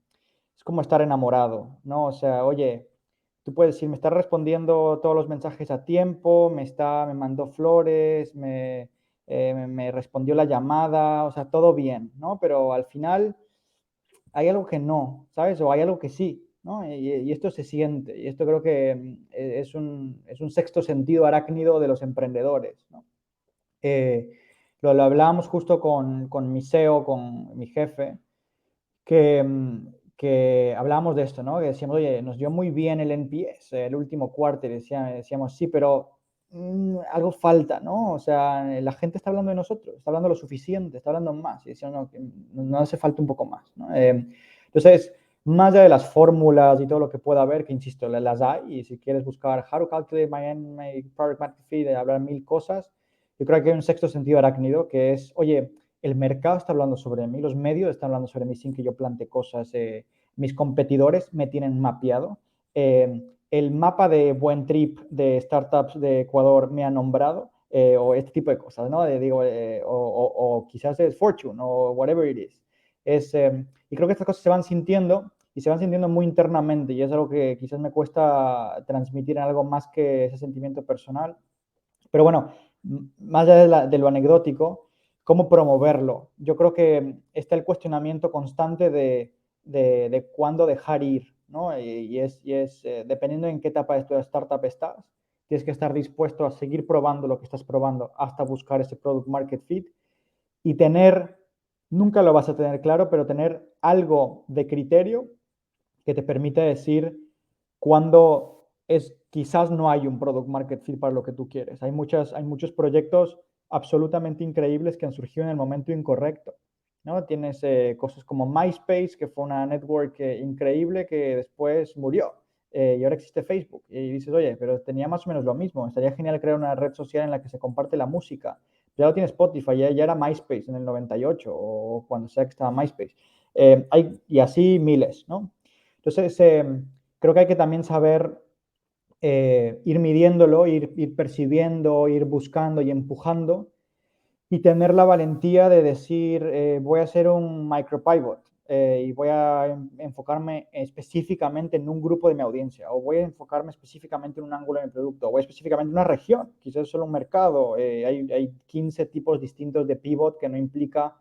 H: estar enamorado, ¿no? O sea, oye, tú puedes decir, me está respondiendo todos los mensajes a tiempo, me mandó flores, me respondió la llamada, o sea, todo bien, ¿no? Pero al final hay algo que no, ¿sabes? O hay algo que sí, ¿no? Y esto se siente, y esto creo que es un sexto sentido arácnido de los emprendedores, ¿no? Lo hablábamos justo con mi CEO, con mi jefe, que hablábamos de esto, ¿no? Que decíamos, oye, nos dio muy bien el NPS, el último quarter, decíamos, sí, pero algo falta, ¿no? O sea, la gente está hablando de nosotros, está hablando lo suficiente, está hablando más, y decíamos, no, que no hace falta un poco más, ¿no? Entonces, más allá de las fórmulas y todo lo que pueda haber, que insisto, las hay, y si quieres buscar how to calculate my product market fit, hablar mil cosas, yo creo que hay un sexto sentido arácnido que es, oye, el mercado está hablando sobre mí, los medios están hablando sobre mí sin que yo plante cosas, mis competidores me tienen mapeado, el mapa de Buen Trip de startups de Ecuador me ha nombrado, o este tipo de cosas, ¿no? O quizás es Fortune o whatever it is. Y creo que estas cosas se van sintiendo y se van sintiendo muy internamente y es algo que quizás me cuesta transmitir en algo más que ese sentimiento personal. Pero bueno, más allá de lo anecdótico, ¿cómo promoverlo? Yo creo que está el cuestionamiento constante de cuándo dejar ir, ¿no? Y es dependiendo en qué etapa de tu startup estás, tienes que estar dispuesto a seguir probando lo que estás probando hasta buscar ese product market fit y nunca lo vas a tener claro, pero tener algo de criterio que te permita decir cuándo quizás no hay un product market fit para lo que tú quieres. Hay muchos proyectos absolutamente increíbles que han surgido en el momento incorrecto, ¿no? Tienes cosas como MySpace, que fue una network increíble que después murió. Y ahora existe Facebook. Y dices, oye, pero tenía más o menos lo mismo. Estaría genial crear una red social en la que se comparte la música. Ya lo tiene Spotify, ya era MySpace en el 98 o cuando sea que estaba MySpace. Y así miles, ¿no? Entonces, creo que hay que también saber ir midiéndolo, ir percibiendo, ir buscando y empujando y tener la valentía de decir, voy a hacer un micropivot y voy a enfocarme específicamente en un grupo de mi audiencia o voy a enfocarme específicamente en un ángulo de mi producto o específicamente en una región, quizás solo un mercado. Hay 15 tipos distintos de pivot que no implica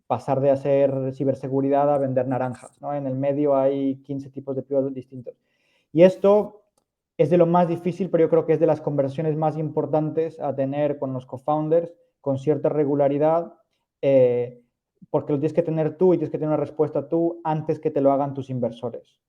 H: pasar de hacer ciberseguridad a vender naranjas, ¿no? En el medio hay 15 tipos de pivot distintos. Y esto Es de lo más difícil, pero yo creo que es de las conversiones más importantes a tener con los co-founders con cierta regularidad, porque lo tienes que tener tú y tienes que tener una respuesta tú antes que te lo hagan tus inversores,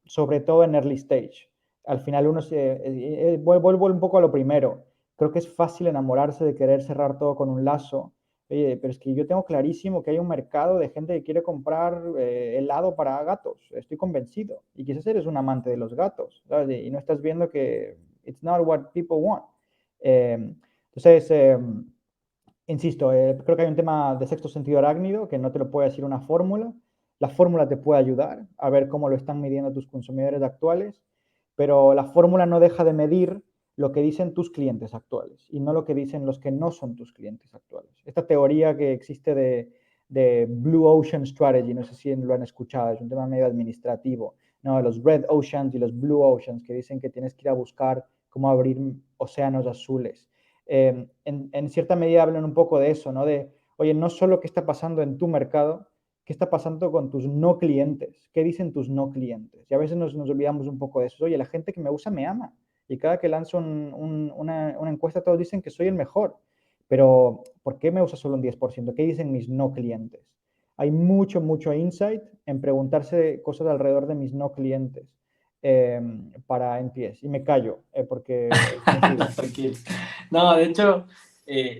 H: sobre todo en early stage. Al final vuelvo un poco a lo primero. Creo que es fácil enamorarse de querer cerrar todo con un lazo. Oye, pero es que yo tengo clarísimo que hay un mercado de gente que quiere comprar helado para gatos. Estoy convencido. Y quizás eres un amante de los gatos, ¿sabes? Y no estás viendo que it's not what people want. Entonces, insisto, creo que hay un tema de sexto sentido arácnido que no te lo puede decir una fórmula. La fórmula te puede ayudar a ver cómo lo están midiendo tus consumidores actuales, pero la fórmula no deja de medir lo que dicen tus clientes actuales y no lo que dicen los que no son tus clientes actuales. Esta teoría que existe de Blue Ocean Strategy, no sé si lo han escuchado, es un tema medio administrativo, ¿no? Los Red Oceans y los Blue Oceans, que dicen que tienes que ir a buscar cómo abrir océanos azules. En cierta medida hablan un poco de eso, ¿no? De, oye, no solo qué está pasando en tu mercado, qué está pasando con tus no clientes, qué dicen tus no clientes. Y a veces nos olvidamos un poco de eso. Oye, la gente que me usa me ama. Y cada que lanzo una encuesta todos dicen que soy el mejor. Pero, ¿por qué me usa solo un 10%? ¿Qué dicen mis no clientes? Hay mucho insight en preguntarse cosas alrededor de mis no clientes para NPS. Y me callo, porque...
F: No, tranquilo. No, de hecho,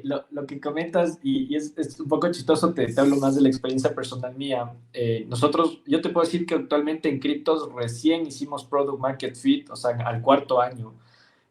F: lo que comentas, y es un poco chistoso, te hablo más de la experiencia personal mía. Nosotros, yo te puedo decir que actualmente en criptos recién hicimos Product Market Fit, o sea, al cuarto año.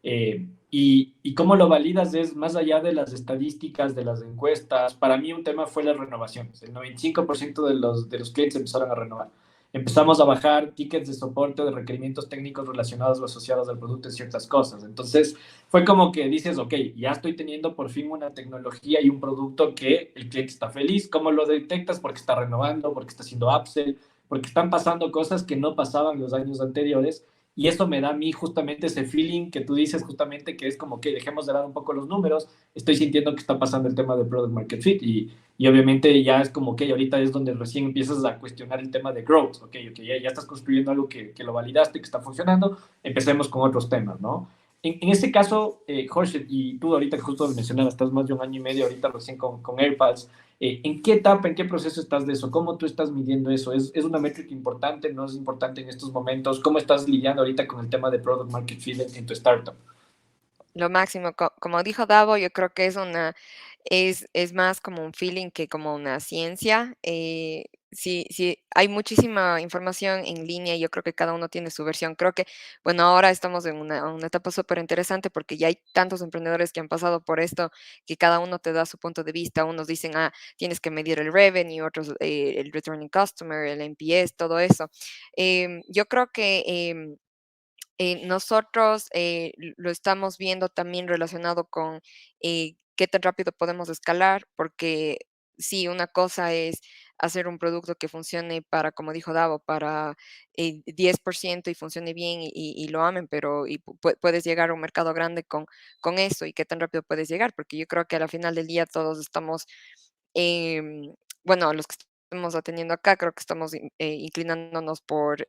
F: Y cómo lo validas es más allá de las estadísticas, de las encuestas. Para mí un tema fue las renovaciones. El 95% de los clientes empezaron a renovar. Empezamos a bajar tickets de soporte de requerimientos técnicos relacionados o asociados al producto en ciertas cosas. Entonces, fue como que dices, ok, ya estoy teniendo por fin una tecnología y un producto que el cliente está feliz. ¿Cómo lo detectas? Porque está renovando, porque está haciendo upsell, porque están pasando cosas que no pasaban los años anteriores. Y eso me da a mí justamente ese feeling que tú dices justamente que es como que dejemos de lado un poco los números. Estoy sintiendo que está pasando el tema de Product Market Fit y obviamente ya es como que ahorita es donde recién empiezas a cuestionar el tema de growth. Ok, ya estás construyendo algo que lo validaste, que está funcionando. Empecemos con otros temas, ¿no? En este caso, Jorge, y tú ahorita que justo mencionabas, estás más de un año y medio ahorita recién con AirPods. ¿En qué etapa, en qué proceso estás de eso? ¿Cómo tú estás midiendo eso? ¿Es una métrica importante? ¿No es importante en estos momentos? ¿Cómo estás lidiando ahorita con el tema de Product Market Fit en tu startup?
G: Lo máximo, como dijo Davo, yo creo que es más como un feeling que como una ciencia. Sí, sí, hay muchísima información en línea y yo creo que cada uno tiene su versión. Creo que, bueno, ahora estamos en una etapa súper interesante porque ya hay tantos emprendedores que han pasado por esto que cada uno te da su punto de vista. Unos dicen, tienes que medir el revenue, otros el returning customer, el NPS, todo eso. Yo creo que nosotros lo estamos viendo también relacionado con qué tan rápido podemos escalar, porque sí, una cosa es hacer un producto que funcione para, como dijo Davo, para 10% y funcione bien y lo amen, pero puedes llegar a un mercado grande con eso y qué tan rápido puedes llegar, porque yo creo que a la final del día todos estamos, bueno, los que estamos atendiendo acá, creo que estamos inclinándonos por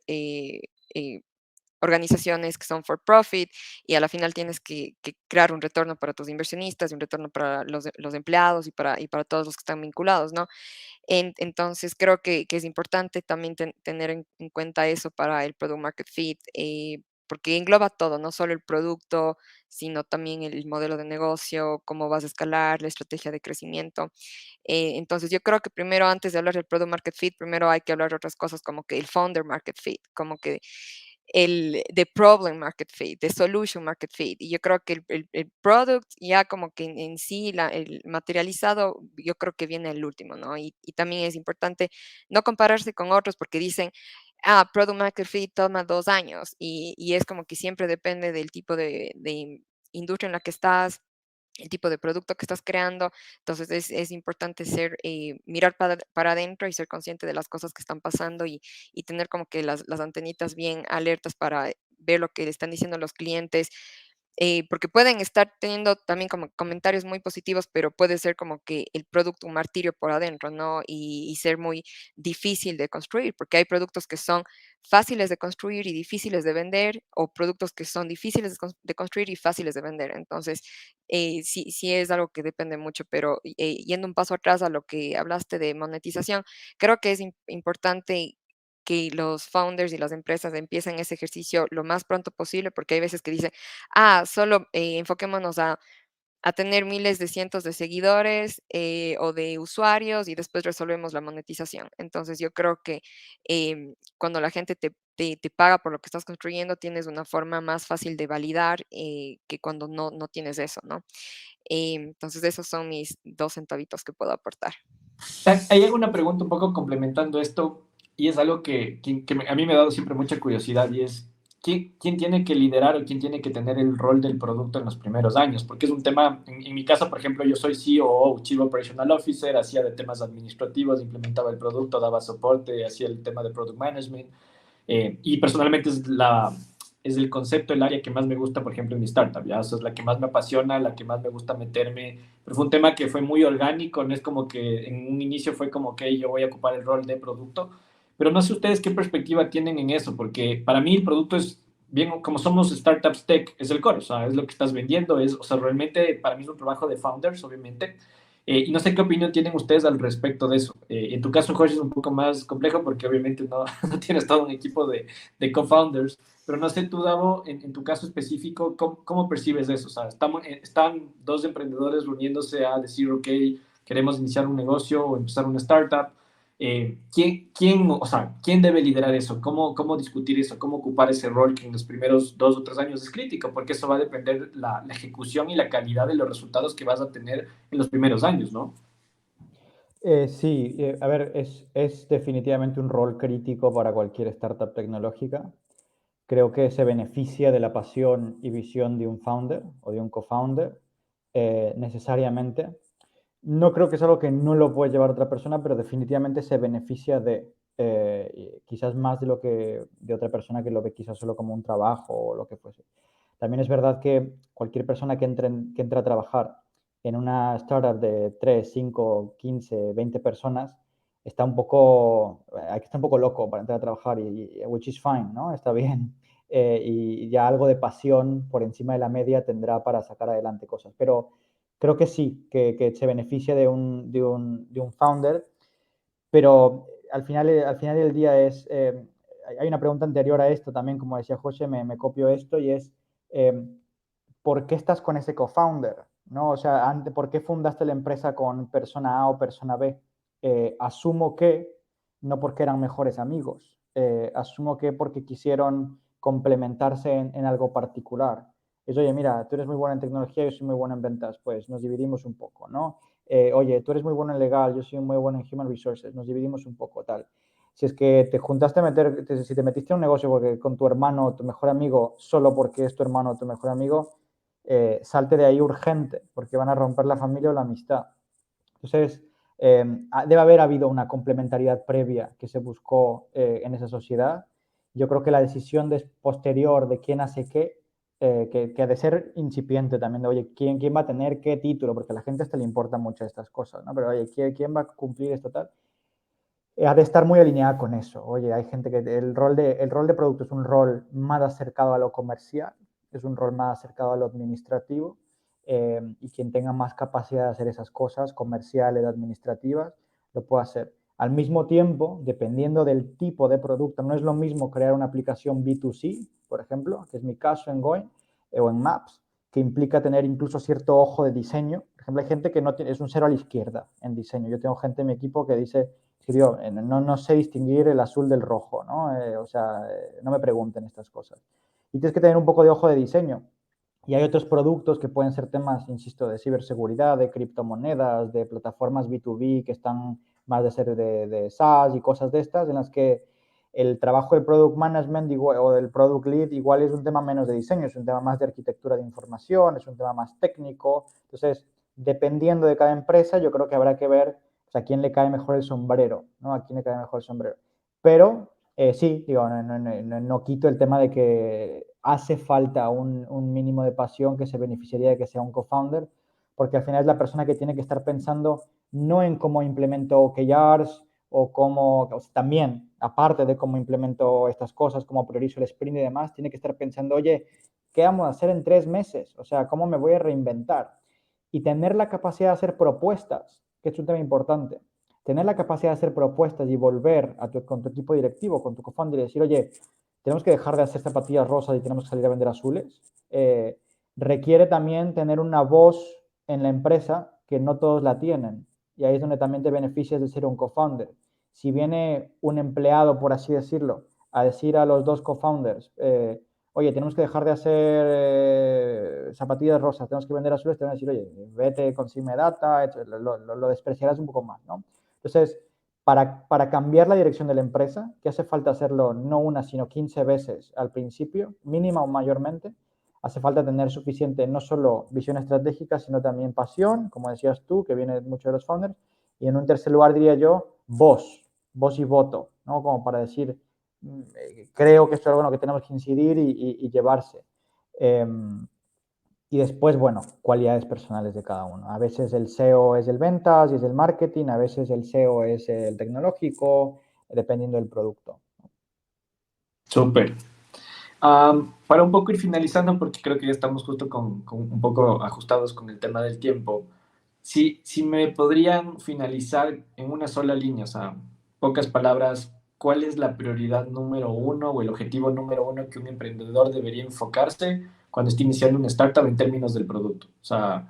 G: organizaciones que son for profit y a la final tienes que crear un retorno para tus inversionistas y un retorno para los empleados y para todos los que están vinculados, ¿no? Entonces creo que es importante también tener en cuenta eso para el product market fit, porque engloba todo, no solo el producto, sino también el modelo de negocio, cómo vas a escalar, la estrategia de crecimiento. Entonces yo creo que primero, antes de hablar del product market fit, primero hay que hablar de otras cosas como que el founder market fit, como que el de problem market fit, de solution market fit. Y yo creo que el product ya como que en sí, el materializado, yo creo que viene el último, ¿no? Y también es importante no compararse con otros porque dicen, product market fit toma 2 años y es como que siempre depende del tipo de industria en la que estás, el tipo de producto que estás creando. Entonces es importante mirar para adentro y ser consciente de las cosas que están pasando y tener como que las antenitas bien alertas para ver lo que le están diciendo los clientes. porque pueden estar teniendo también como comentarios muy positivos, pero puede ser como que el producto un martirio por adentro, ¿no? Y ser muy difícil de construir, porque hay productos que son fáciles de construir y difíciles de vender, o productos que son difíciles de construir y fáciles de vender. Entonces, sí, sí es algo que depende mucho, pero yendo un paso atrás a lo que hablaste de monetización, creo que es importante que los founders y las empresas empiecen ese ejercicio lo más pronto posible, porque hay veces que dicen, solo enfoquémonos a tener miles de cientos de seguidores o de usuarios y después resolvemos la monetización. Entonces yo creo que cuando la gente te paga por lo que estás construyendo, tienes una forma más fácil de validar que cuando no tienes eso, ¿no? Entonces esos son mis 2 centavitos que puedo aportar.
F: Hay alguna pregunta un poco complementando esto, y es algo que a mí me ha dado siempre mucha curiosidad, y es, ¿quién tiene que liderar o quién tiene que tener el rol del producto en los primeros años? Porque es un tema, en mi caso, por ejemplo, yo soy COO, Chief Operational Officer, hacía de temas administrativos, implementaba el producto, daba soporte, hacía el tema de Product Management, y personalmente es el concepto, el área que más me gusta, por ejemplo, en mi startup, ¿ya? O sea, es la que más me apasiona, la que más me gusta meterme, pero fue un tema que fue muy orgánico, no es como que en un inicio fue como que yo voy a ocupar el rol de producto, pero no sé ustedes qué perspectiva tienen en eso, porque para mí el producto es, bien, como somos startups tech, es el core, o sea, es lo que estás vendiendo, o sea, realmente para mí es un trabajo de founders, obviamente, y no sé qué opinión tienen ustedes al respecto de eso. En tu caso, Jorge, es un poco más complejo porque obviamente no, no tienes todo un equipo de co-founders, pero no sé tú, Davo, en tu caso específico, ¿cómo percibes eso? O sea, están dos emprendedores reuniéndose a decir, ok, queremos iniciar un negocio o empezar una startup. O sea, ¿quién debe liderar eso? ¿Cómo discutir eso? ¿Cómo ocupar ese rol que en los primeros 2 o 3 años es crítico? Porque eso va a depender la ejecución y la calidad de los resultados que vas a tener en los primeros años, ¿no?
H: Sí, a ver, es definitivamente un rol crítico para cualquier startup tecnológica. Creo que se beneficia de la pasión y visión de un founder o de un co-founder necesariamente. No creo que es algo que no lo puede llevar otra persona, pero definitivamente se beneficia de quizás más de lo que de otra persona que lo ve quizás solo como un trabajo o lo que fuese. También es verdad que cualquier persona que entre a trabajar en una startup de 3, 5, 15, 20 personas está un poco, hay que estar un poco loco para entrar a trabajar, which is fine, ¿no? Está bien. Y ya algo de pasión por encima de la media tendrá para sacar adelante cosas. Pero creo que sí, que se beneficia de un founder, pero al final del día hay una pregunta anterior a esto también, como decía José, me copio esto, y es, eh, ¿por qué estás con ese co-founder? ¿No? O sea, ¿por qué fundaste la empresa con persona A o persona B? Asumo que no porque eran mejores amigos, asumo que porque quisieron complementarse en algo particular. Es, oye, mira, tú eres muy bueno en tecnología, yo soy muy bueno en ventas, pues nos dividimos un poco, ¿no? Oye, tú eres muy bueno en legal, yo soy muy bueno en human resources, nos dividimos un poco, tal. Si es que te juntaste si te metiste en un negocio porque con tu hermano o tu mejor amigo, solo porque es tu hermano o tu mejor amigo, salte de ahí urgente, porque van a romper la familia o la amistad. Entonces, debe haber habido una complementariedad previa que se buscó en esa sociedad. Yo creo que la decisión posterior de quién hace qué, que ha de ser incipiente también, de oye, ¿quién va a tener qué título? Porque a la gente hasta le importan mucho estas cosas, ¿no? Pero oye, ¿quién va a cumplir esto tal? Ha de estar muy alineada con eso. Oye, hay gente que el rol de producto es un rol más acercado a lo comercial, es un rol más acercado a lo administrativo, y quien tenga más capacidad de hacer esas cosas comerciales, administrativas, lo puede hacer. Al mismo tiempo, dependiendo del tipo de producto, no es lo mismo crear una aplicación B2C, por ejemplo, que es mi caso en Going o en Maps, que implica tener incluso cierto ojo de diseño. Por ejemplo, hay gente que no tiene, es un cero a la izquierda en diseño. Yo tengo gente en mi equipo que dice, escribió, no sé distinguir el azul del rojo, ¿no? O sea, no me pregunten estas cosas. Y tienes que tener un poco de ojo de diseño. Y hay otros productos que pueden ser temas, insisto, de ciberseguridad, de criptomonedas, de plataformas B2B que están más de ser de SaaS y cosas de estas, en las que el trabajo del product management o del product lead igual es un tema menos de diseño, es un tema más de arquitectura de información, es un tema más técnico. Entonces, dependiendo de cada empresa, yo creo que habrá que ver, o sea, a quién le cae mejor el sombrero, ¿no? A quién le cae mejor el sombrero. Pero Sí, digo, no quito el tema de que hace falta un mínimo de pasión que se beneficiaría de que sea un co-founder, porque al final es la persona que tiene que estar pensando no en cómo implemento OKRs o cómo, o sea, también, aparte de cómo implemento estas cosas, cómo priorizo el sprint y demás, tiene que estar pensando, oye, ¿qué vamos a hacer en 3 meses? O sea, ¿cómo me voy a reinventar? Y tener la capacidad de hacer propuestas, que es un tema importante. Tener la capacidad de hacer propuestas y volver con tu equipo directivo, con tu co-founder y decir, oye, tenemos que dejar de hacer zapatillas rosas y tenemos que salir a vender azules, requiere también tener una voz en la empresa que no todos la tienen. Y ahí es donde también te beneficias de ser un co-founder. Si viene un empleado, por así decirlo, a decir a los dos co-founders, oye, tenemos que dejar de hacer zapatillas rosas, tenemos que vender azules, te van a decir, oye, vete, consigue data, lo despreciarás un poco más, ¿no? Entonces, para cambiar la dirección de la empresa, que hace falta hacerlo no una, sino 15 veces al principio, mínima o mayormente, hace falta tener suficiente no solo visión estratégica, sino también pasión, como decías tú, que viene mucho de los founders, y en un tercer lugar diría yo, voz y voto, ¿no? Como para decir, creo que esto es algo en lo que tenemos que incidir y llevarse. Y después, bueno, cualidades personales de cada uno. A veces el SEO es el ventas y es el marketing, a veces el SEO es el tecnológico, dependiendo del producto.
F: Súper. Para un poco ir finalizando, porque creo que ya estamos justo con un poco ajustados con el tema del tiempo, si me podrían finalizar en una sola línea, o sea, pocas palabras, ¿cuál es la prioridad número uno o el objetivo número uno que un emprendedor debería enfocarse cuando esté iniciando una startup en términos del producto? O sea,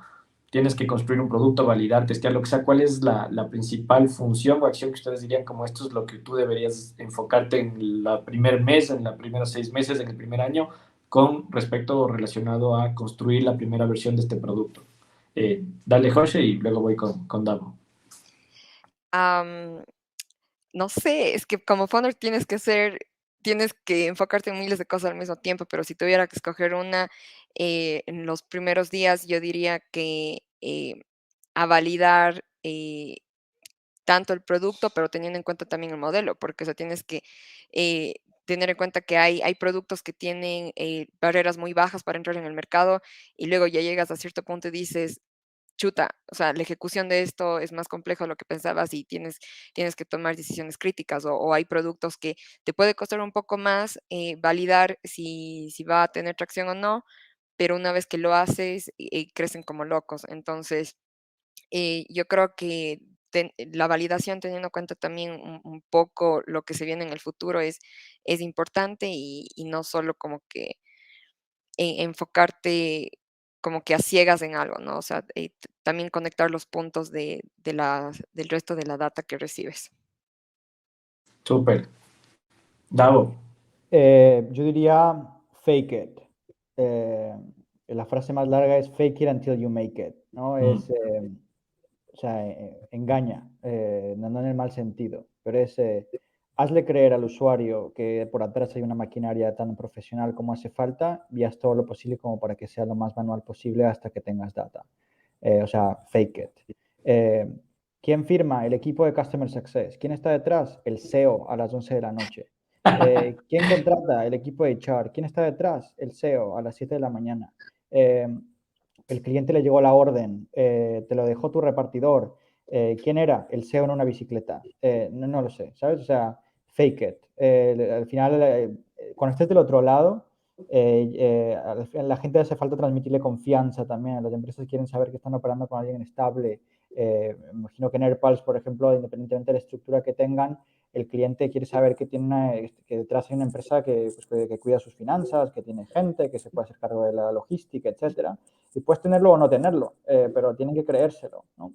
F: tienes que construir un producto, validar, testear, lo que sea. ¿Cuál es la principal función o acción que ustedes dirían como esto es lo que tú deberías enfocarte en el primer mes, en los primeros 6 meses, en el primer año, con respecto relacionado a construir la primera versión de este producto? Dale, José, y luego voy con Davo.
G: Am, no sé, es que como founder tienes que enfocarte en miles de cosas al mismo tiempo, pero si tuviera que escoger una, en los primeros días yo diría que a validar tanto el producto, pero teniendo en cuenta también el modelo, porque o sea, tienes que eh, tener en cuenta que hay productos que tienen barreras muy bajas para entrar en el mercado y luego ya llegas a cierto punto y dices, chuta, o sea, la ejecución de esto es más complejo de lo que pensabas y tienes que tomar decisiones críticas o hay productos que te puede costar un poco más validar si va a tener tracción o no, pero una vez que lo haces, crecen como locos. Entonces, yo creo que la validación, teniendo en cuenta también un poco lo que se viene en el futuro, es importante y no solo como que enfocarte como que a ciegas en algo, ¿no? O sea, también conectar los puntos del resto de la data que recibes.
F: Súper. Davo.
H: Yo diría fake it. Eh, la frase más larga es fake it until you make it, ¿no? O sea, engaña, no en el mal sentido, pero hazle creer al usuario que por atrás hay una maquinaria tan profesional como hace falta y haz todo lo posible como para que sea lo más manual posible hasta que tengas data. O sea, fake it. ¿Quién firma? El equipo de Customer Success. ¿Quién está detrás? El SEO a las 11 de la noche. ¿Quién contrata? El equipo de HR. ¿Quién está detrás? El SEO a las 7 de la mañana. El cliente le llegó la orden, te lo dejó tu repartidor. ¿Quién era? El SEO en una bicicleta. No lo sé, ¿sabes? O sea, fake it. Al final, cuando estés del otro lado, a la gente hace falta transmitirle confianza también. Las empresas quieren saber que están operando con alguien estable. Me imagino que en AirPulse, por ejemplo, independientemente de la estructura que tengan, el cliente quiere saber que que detrás hay una empresa que cuida sus finanzas, que tiene gente, que se puede hacer cargo de la logística, etcétera. Y puedes tenerlo o no tenerlo, pero tienen que creérselo, ¿no?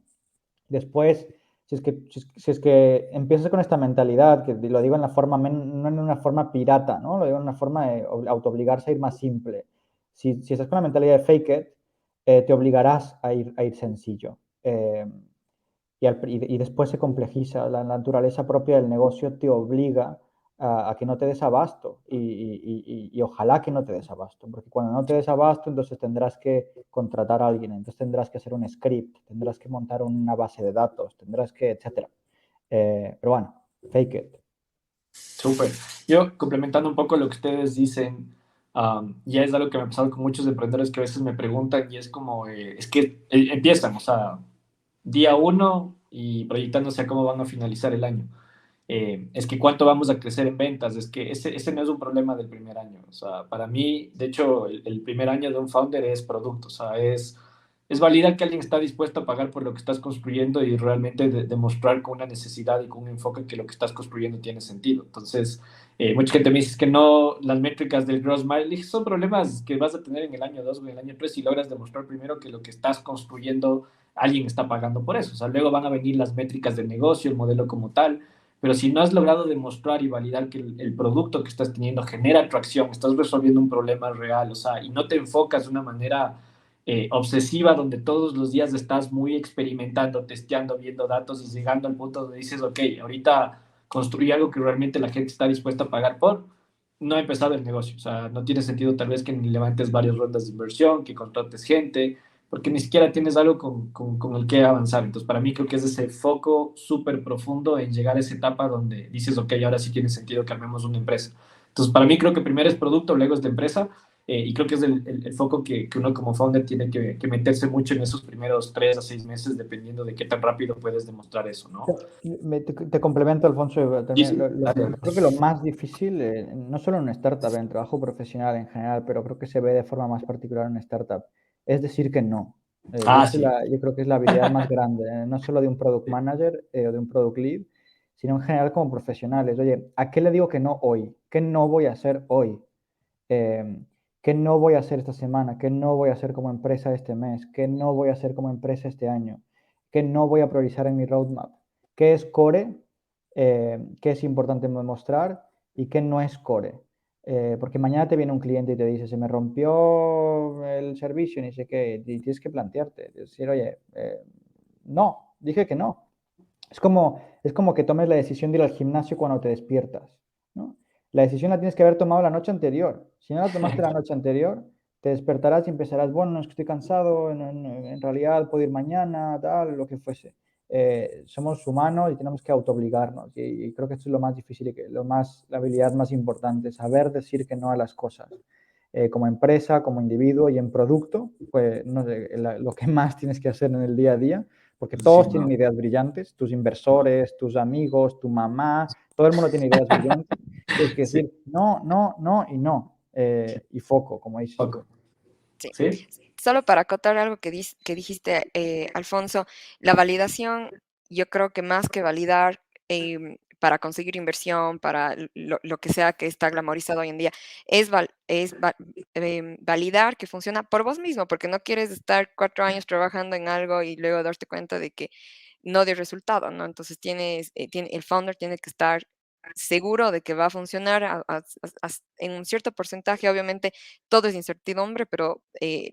H: Después, si es que empiezas con esta mentalidad, que lo digo en la forma, no en una forma pirata, ¿no? Lo digo en una forma de autoobligarse a ir más simple. Si estás con la mentalidad de fake it, te obligarás a ir sencillo. Y después se complejiza. La naturaleza propia del negocio te obliga a que no te des abasto y ojalá que no te des abasto, porque cuando no te des abasto, entonces tendrás que contratar a alguien, entonces tendrás que hacer un script, tendrás que montar una base de datos, tendrás que, etcétera. Pero bueno, fake it.
F: Súper. Yo, complementando un poco lo que ustedes dicen, ya es algo que me ha pasado con muchos emprendedores que a veces me preguntan y es como, es que empiezan, o sea, día uno y proyectándose a cómo van a finalizar el año. Es que cuánto vamos a crecer en ventas, es que ese no es un problema del primer año. O sea, para mí, de hecho, el primer año de un founder es producto, o sea, es validar que alguien está dispuesto a pagar por lo que estás construyendo y realmente demostrar con una necesidad y con un enfoque que lo que estás construyendo tiene sentido. Entonces, mucha gente me dice que no, las métricas del gross mileage son problemas que vas a tener en el año 2 o en el año 3 si logras demostrar primero que lo que estás construyendo alguien está pagando por eso. O sea, luego van a venir las métricas del negocio, el modelo como tal, pero si no has logrado demostrar y validar que el producto que estás teniendo genera atracción, estás resolviendo un problema real, o sea, y no te enfocas de una manera obsesiva donde todos los días estás muy experimentando, testeando, viendo datos y llegando al punto donde dices, ok, ahorita construí algo que realmente la gente está dispuesta a pagar por, no ha empezado el negocio. O sea, no tiene sentido tal vez que levantes varias rondas de inversión, que contrates gente, porque ni siquiera tienes algo con el que avanzar. Entonces, para mí creo que es ese foco súper profundo en llegar a esa etapa donde dices, ok, ahora sí tiene sentido que armemos una empresa. Entonces, para mí creo que primero es producto, luego es de empresa, y creo que es el foco que uno como founder tiene que meterse mucho en esos primeros 3 a 6 meses, dependiendo de qué tan rápido puedes demostrar eso, ¿no?
H: Te complemento, Alfonso,
F: Sí,
H: también.
F: sí, dale.
H: Creo que lo más difícil, no solo en una startup, en trabajo profesional en general, pero creo que se ve de forma más particular en una startup, es decir que no.
F: Ah, sí.
H: Yo creo que es la habilidad más grande, no solo de un product manager o de un product lead, sino en general como profesionales. Oye, ¿a qué le digo que no hoy? ¿Qué no voy a hacer hoy? Eh, ¿Qué no voy a hacer esta semana? ¿Qué no voy a hacer como empresa este mes? ¿Qué no voy a hacer como empresa este año? ¿Qué no voy a priorizar en mi roadmap? ¿Qué es core? ¿Qué es importante demostrar? ¿Y qué no es core? Porque mañana te viene un cliente y te dice, se me rompió el servicio, ni sé qué, y tienes que plantearte, decir, oye, no, dije que no. Es como que tomes la decisión de ir al gimnasio cuando te despiertas, ¿no? La decisión la tienes que haber tomado la noche anterior. Si no la tomaste la noche anterior, te despertarás y empezarás, bueno, no es que estoy cansado, en realidad puedo ir mañana, tal, lo que fuese. Somos humanos y tenemos que autoobligarnos. Y creo que esto es lo más difícil y la habilidad más importante, saber decir que no a las cosas. Como empresa, como individuo y en producto, pues no sé, lo que más tienes que hacer en el día a día, porque todos
F: Sí,
H: tienen
F: no.
H: ideas brillantes, tus inversores, tus amigos, tu mamá, todo el mundo tiene ideas brillantes. Tienes que
F: Sí,
H: decir no, no, no y no. Y foco, como dices tú.
F: poco.
G: Sí.
F: ¿Sí?
G: Solo para acotar algo que dijiste, Alfonso, la validación, yo creo que más que validar para conseguir inversión, para lo que sea que está glamorizado hoy en día, validar que funciona por vos mismo, porque no quieres estar 4 años trabajando en algo y luego darte cuenta de que no dio resultado, ¿no? Entonces el founder tiene que estar seguro de que va a funcionar en un cierto porcentaje. Obviamente todo es incertidumbre, pero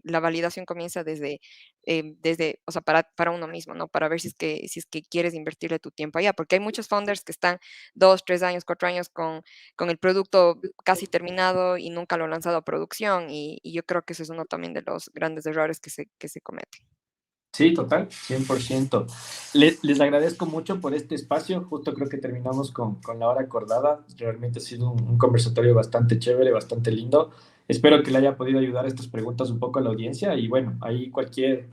G: la validación comienza o sea, para uno mismo, ¿no? Para ver si es que quieres invertirle tu tiempo allá, porque hay muchos founders que están 2, 3 años, 4 años con el producto casi terminado y nunca lo han lanzado a producción, y yo creo que eso es uno también de los grandes errores que se cometen.
F: Sí, total, 100%. Les agradezco mucho por este espacio. Justo creo que terminamos con la hora acordada. Realmente ha sido un conversatorio bastante chévere, bastante lindo. Espero que le haya podido ayudar estas preguntas un poco a la audiencia. Y bueno, ahí cualquier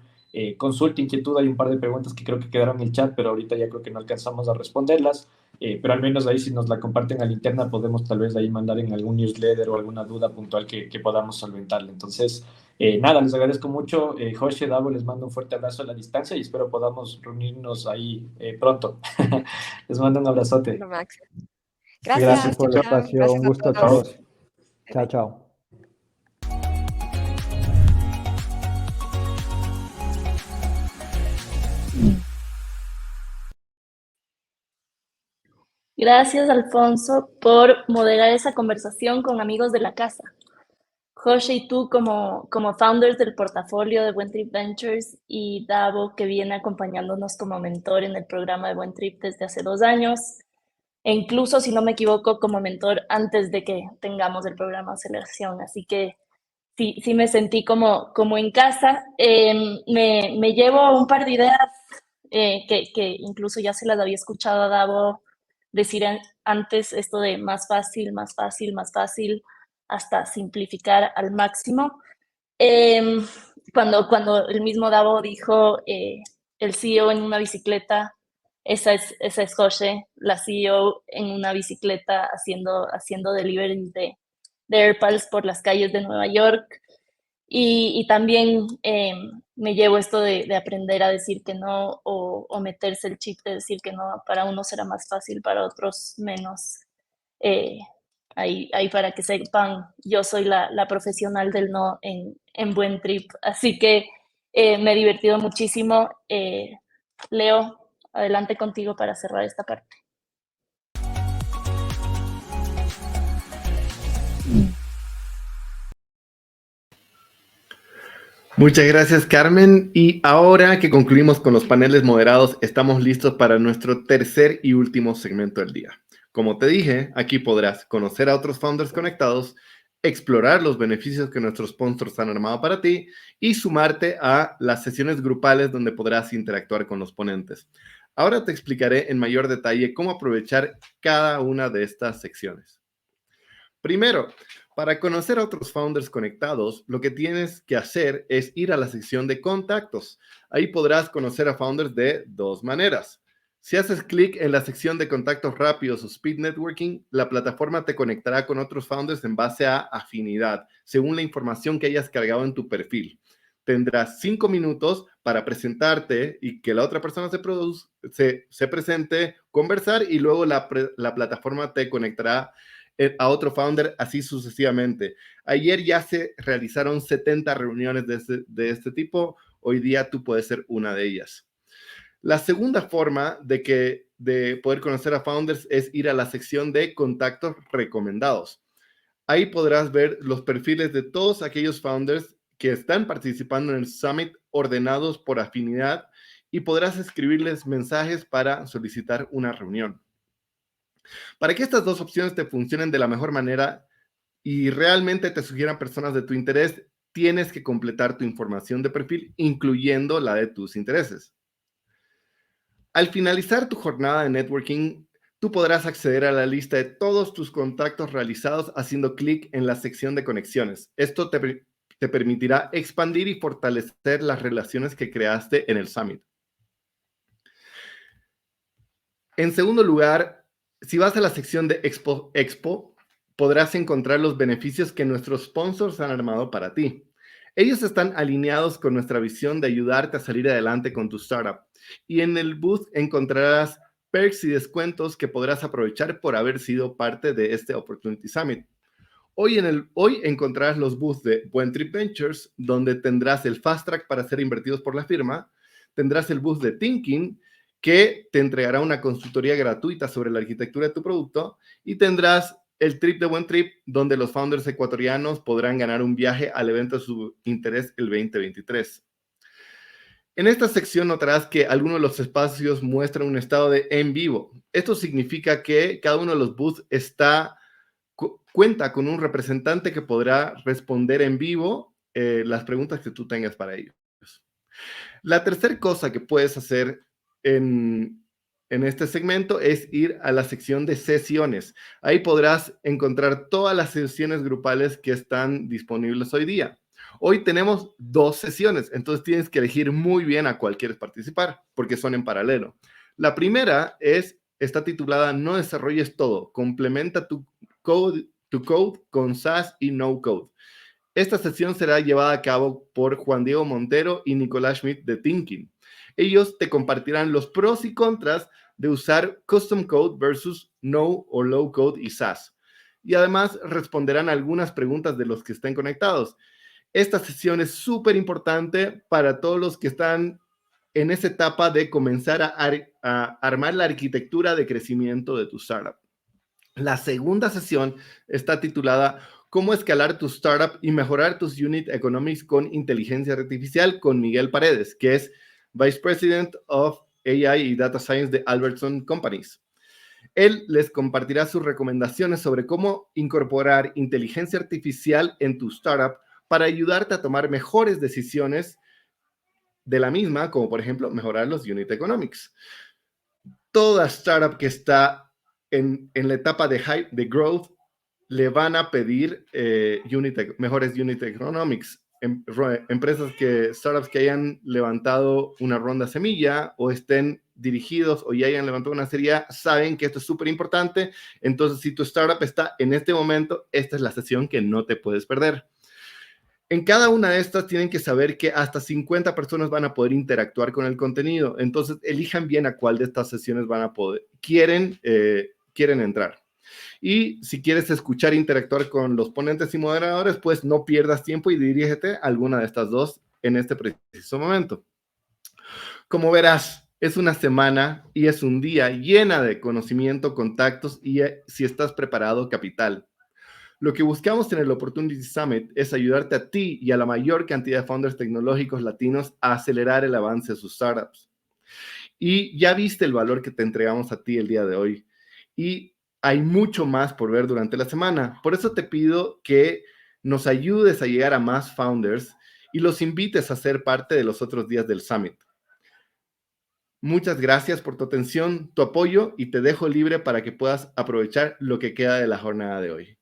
F: consulta, inquietud, hay un par de preguntas que creo que quedaron en el chat, pero ahorita ya creo que no alcanzamos a responderlas. Pero al menos ahí si nos la comparten a la interna, podemos tal vez ahí mandar en algún newsletter o alguna duda puntual que podamos solventarle. Entonces... nada, les agradezco mucho. José, Davo, les mando un fuerte abrazo a la distancia y espero podamos reunirnos ahí pronto. Les mando un abrazote.
G: Lo máximo.
H: Gracias
G: Gracias, chao,
H: por el
G: chao.
H: espacio. Un
G: Gracias a
H: gusto a
G: todos.
F: Chao.
H: todos.
G: Bye,
H: Chao,
G: bye.
H: chao.
C: Gracias, Alfonso, por moderar esa conversación con amigos de la casa. José y tú como founders del portafolio de Buen Trip Ventures y Davo, que viene acompañándonos como mentor en el programa de Buen Trip desde hace 2 años, e incluso, si no me equivoco, como mentor antes de que tengamos el programa de aceleración. Así que sí me sentí como en casa. Me llevo un par de ideas que incluso ya se las había escuchado a Davo decir antes esto de más fácil, más fácil, más fácil, hasta simplificar al máximo. Cuando el mismo Davo dijo el CEO en una bicicleta, esa es José, la CEO en una bicicleta haciendo deliveries de AirPals por las calles de Nueva York. Y también me llevo esto de aprender a decir que no o meterse el chip de decir que no. Para unos será más fácil, para otros menos. Ahí para que sepan, yo soy la profesional del no en Buen Trip. Así que me he divertido muchísimo. Leo, adelante contigo para cerrar esta parte.
A: Muchas gracias, Carmen. Y ahora que concluimos con los paneles moderados, estamos listos para nuestro tercer y último segmento del día. Como te dije, aquí podrás conocer a otros founders conectados, explorar los beneficios que nuestros sponsors han armado para ti y sumarte a las sesiones grupales donde podrás interactuar con los ponentes. Ahora te explicaré en mayor detalle cómo aprovechar cada una de estas secciones. Primero, para conocer a otros founders conectados, lo que tienes que hacer es ir a la sección de contactos. Ahí podrás conocer a founders de dos maneras. Si haces clic en la sección de contactos rápidos o speed networking, la plataforma te conectará con otros founders en base a afinidad, según la información que hayas cargado en tu perfil. Tendrás 5 minutos para presentarte y que la otra persona se presente, conversar y luego la plataforma te conectará a otro founder, así sucesivamente. Ayer ya se realizaron 70 reuniones de este tipo. Hoy día tú puedes ser una de ellas. La segunda forma de poder conocer a founders es ir a la sección de contactos recomendados. Ahí podrás ver los perfiles de todos aquellos founders que están participando en el Summit ordenados por afinidad y podrás escribirles mensajes para solicitar una reunión. Para que estas dos opciones te funcionen de la mejor manera y realmente te sugieran personas de tu interés, tienes que completar tu información de perfil, incluyendo la de tus intereses. Al finalizar tu jornada de networking, tú podrás acceder a la lista de todos tus contactos realizados haciendo clic en la sección de conexiones. Esto te permitirá expandir y fortalecer las relaciones que creaste en el Summit. En segundo lugar, si vas a la sección de Expo, podrás encontrar los beneficios que nuestros sponsors han armado para ti. Ellos están alineados con nuestra visión de ayudarte a salir adelante con tu startup. Y en el booth encontrarás perks y descuentos que podrás aprovechar por haber sido parte de este Opportunity Summit. Hoy encontrarás los booths de Buen Trip Ventures, donde tendrás el Fast Track para ser invertidos por la firma. Tendrás el booth de Thinking, que te entregará una consultoría gratuita sobre la arquitectura de tu producto, y tendrás el Trip de Buen Trip, donde los founders ecuatorianos podrán ganar un viaje al evento de su interés el 2023. En esta sección notarás que algunos de los espacios muestran un estado de en vivo. Esto significa que cada uno de los booths cuenta con un representante que podrá responder en vivo las preguntas que tú tengas para ellos. La tercera cosa que puedes hacer en este segmento es ir a la sección de sesiones. Ahí podrás encontrar todas las sesiones grupales que están disponibles hoy día. Hoy tenemos 2 sesiones, entonces tienes que elegir muy bien a cuál quieres participar, porque son en paralelo. La primera está titulada No desarrolles todo, complementa tu code con SaaS y No Code. Esta sesión será llevada a cabo por Juan Diego Montero y Nicolás Schmidt de Thinking. Ellos te compartirán los pros y contras de usar Custom Code versus No o Low Code y SaaS. Y además responderán algunas preguntas de los que estén conectados. Esta sesión es súper importante para todos los que están en esa etapa de comenzar a armar la arquitectura de crecimiento de tu startup. La segunda sesión está titulada Cómo escalar tu startup y mejorar tus unit economics con inteligencia artificial, con Miguel Paredes, que es Vice President of AI y Data Science de Albertson Companies. Él les compartirá sus recomendaciones sobre cómo incorporar inteligencia artificial en tu startup para ayudarte a tomar mejores decisiones de la misma, como por ejemplo mejorar los unit economics. Toda startup que está en la etapa de hype, de growth, le van a pedir mejores unit economics. Empresas startups que hayan levantado una ronda semilla o estén dirigidos o ya hayan levantado una serie A, saben que esto es súper importante. Entonces, si tu startup está en este momento, esta es la sesión que no te puedes perder. En cada una de estas tienen que saber que hasta 50 personas van a poder interactuar con el contenido. Entonces, elijan bien a cuál de estas sesiones van a poder, quieren entrar. Y si quieres escuchar e interactuar con los ponentes y moderadores, pues no pierdas tiempo y dirígete a alguna de estas dos en este preciso momento. Como verás, es una semana y es un día llena de conocimiento, contactos y, si estás preparado, capital. Lo que buscamos en el Opportunity Summit es ayudarte a ti y a la mayor cantidad de founders tecnológicos latinos a acelerar el avance de sus startups. Y ya viste el valor que te entregamos a ti el día de hoy. Y hay mucho más por ver durante la semana. Por eso te pido que nos ayudes a llegar a más founders y los invites a ser parte de los otros días del Summit. Muchas gracias por tu atención, tu apoyo y te dejo libre para que puedas aprovechar lo que queda de la jornada de hoy.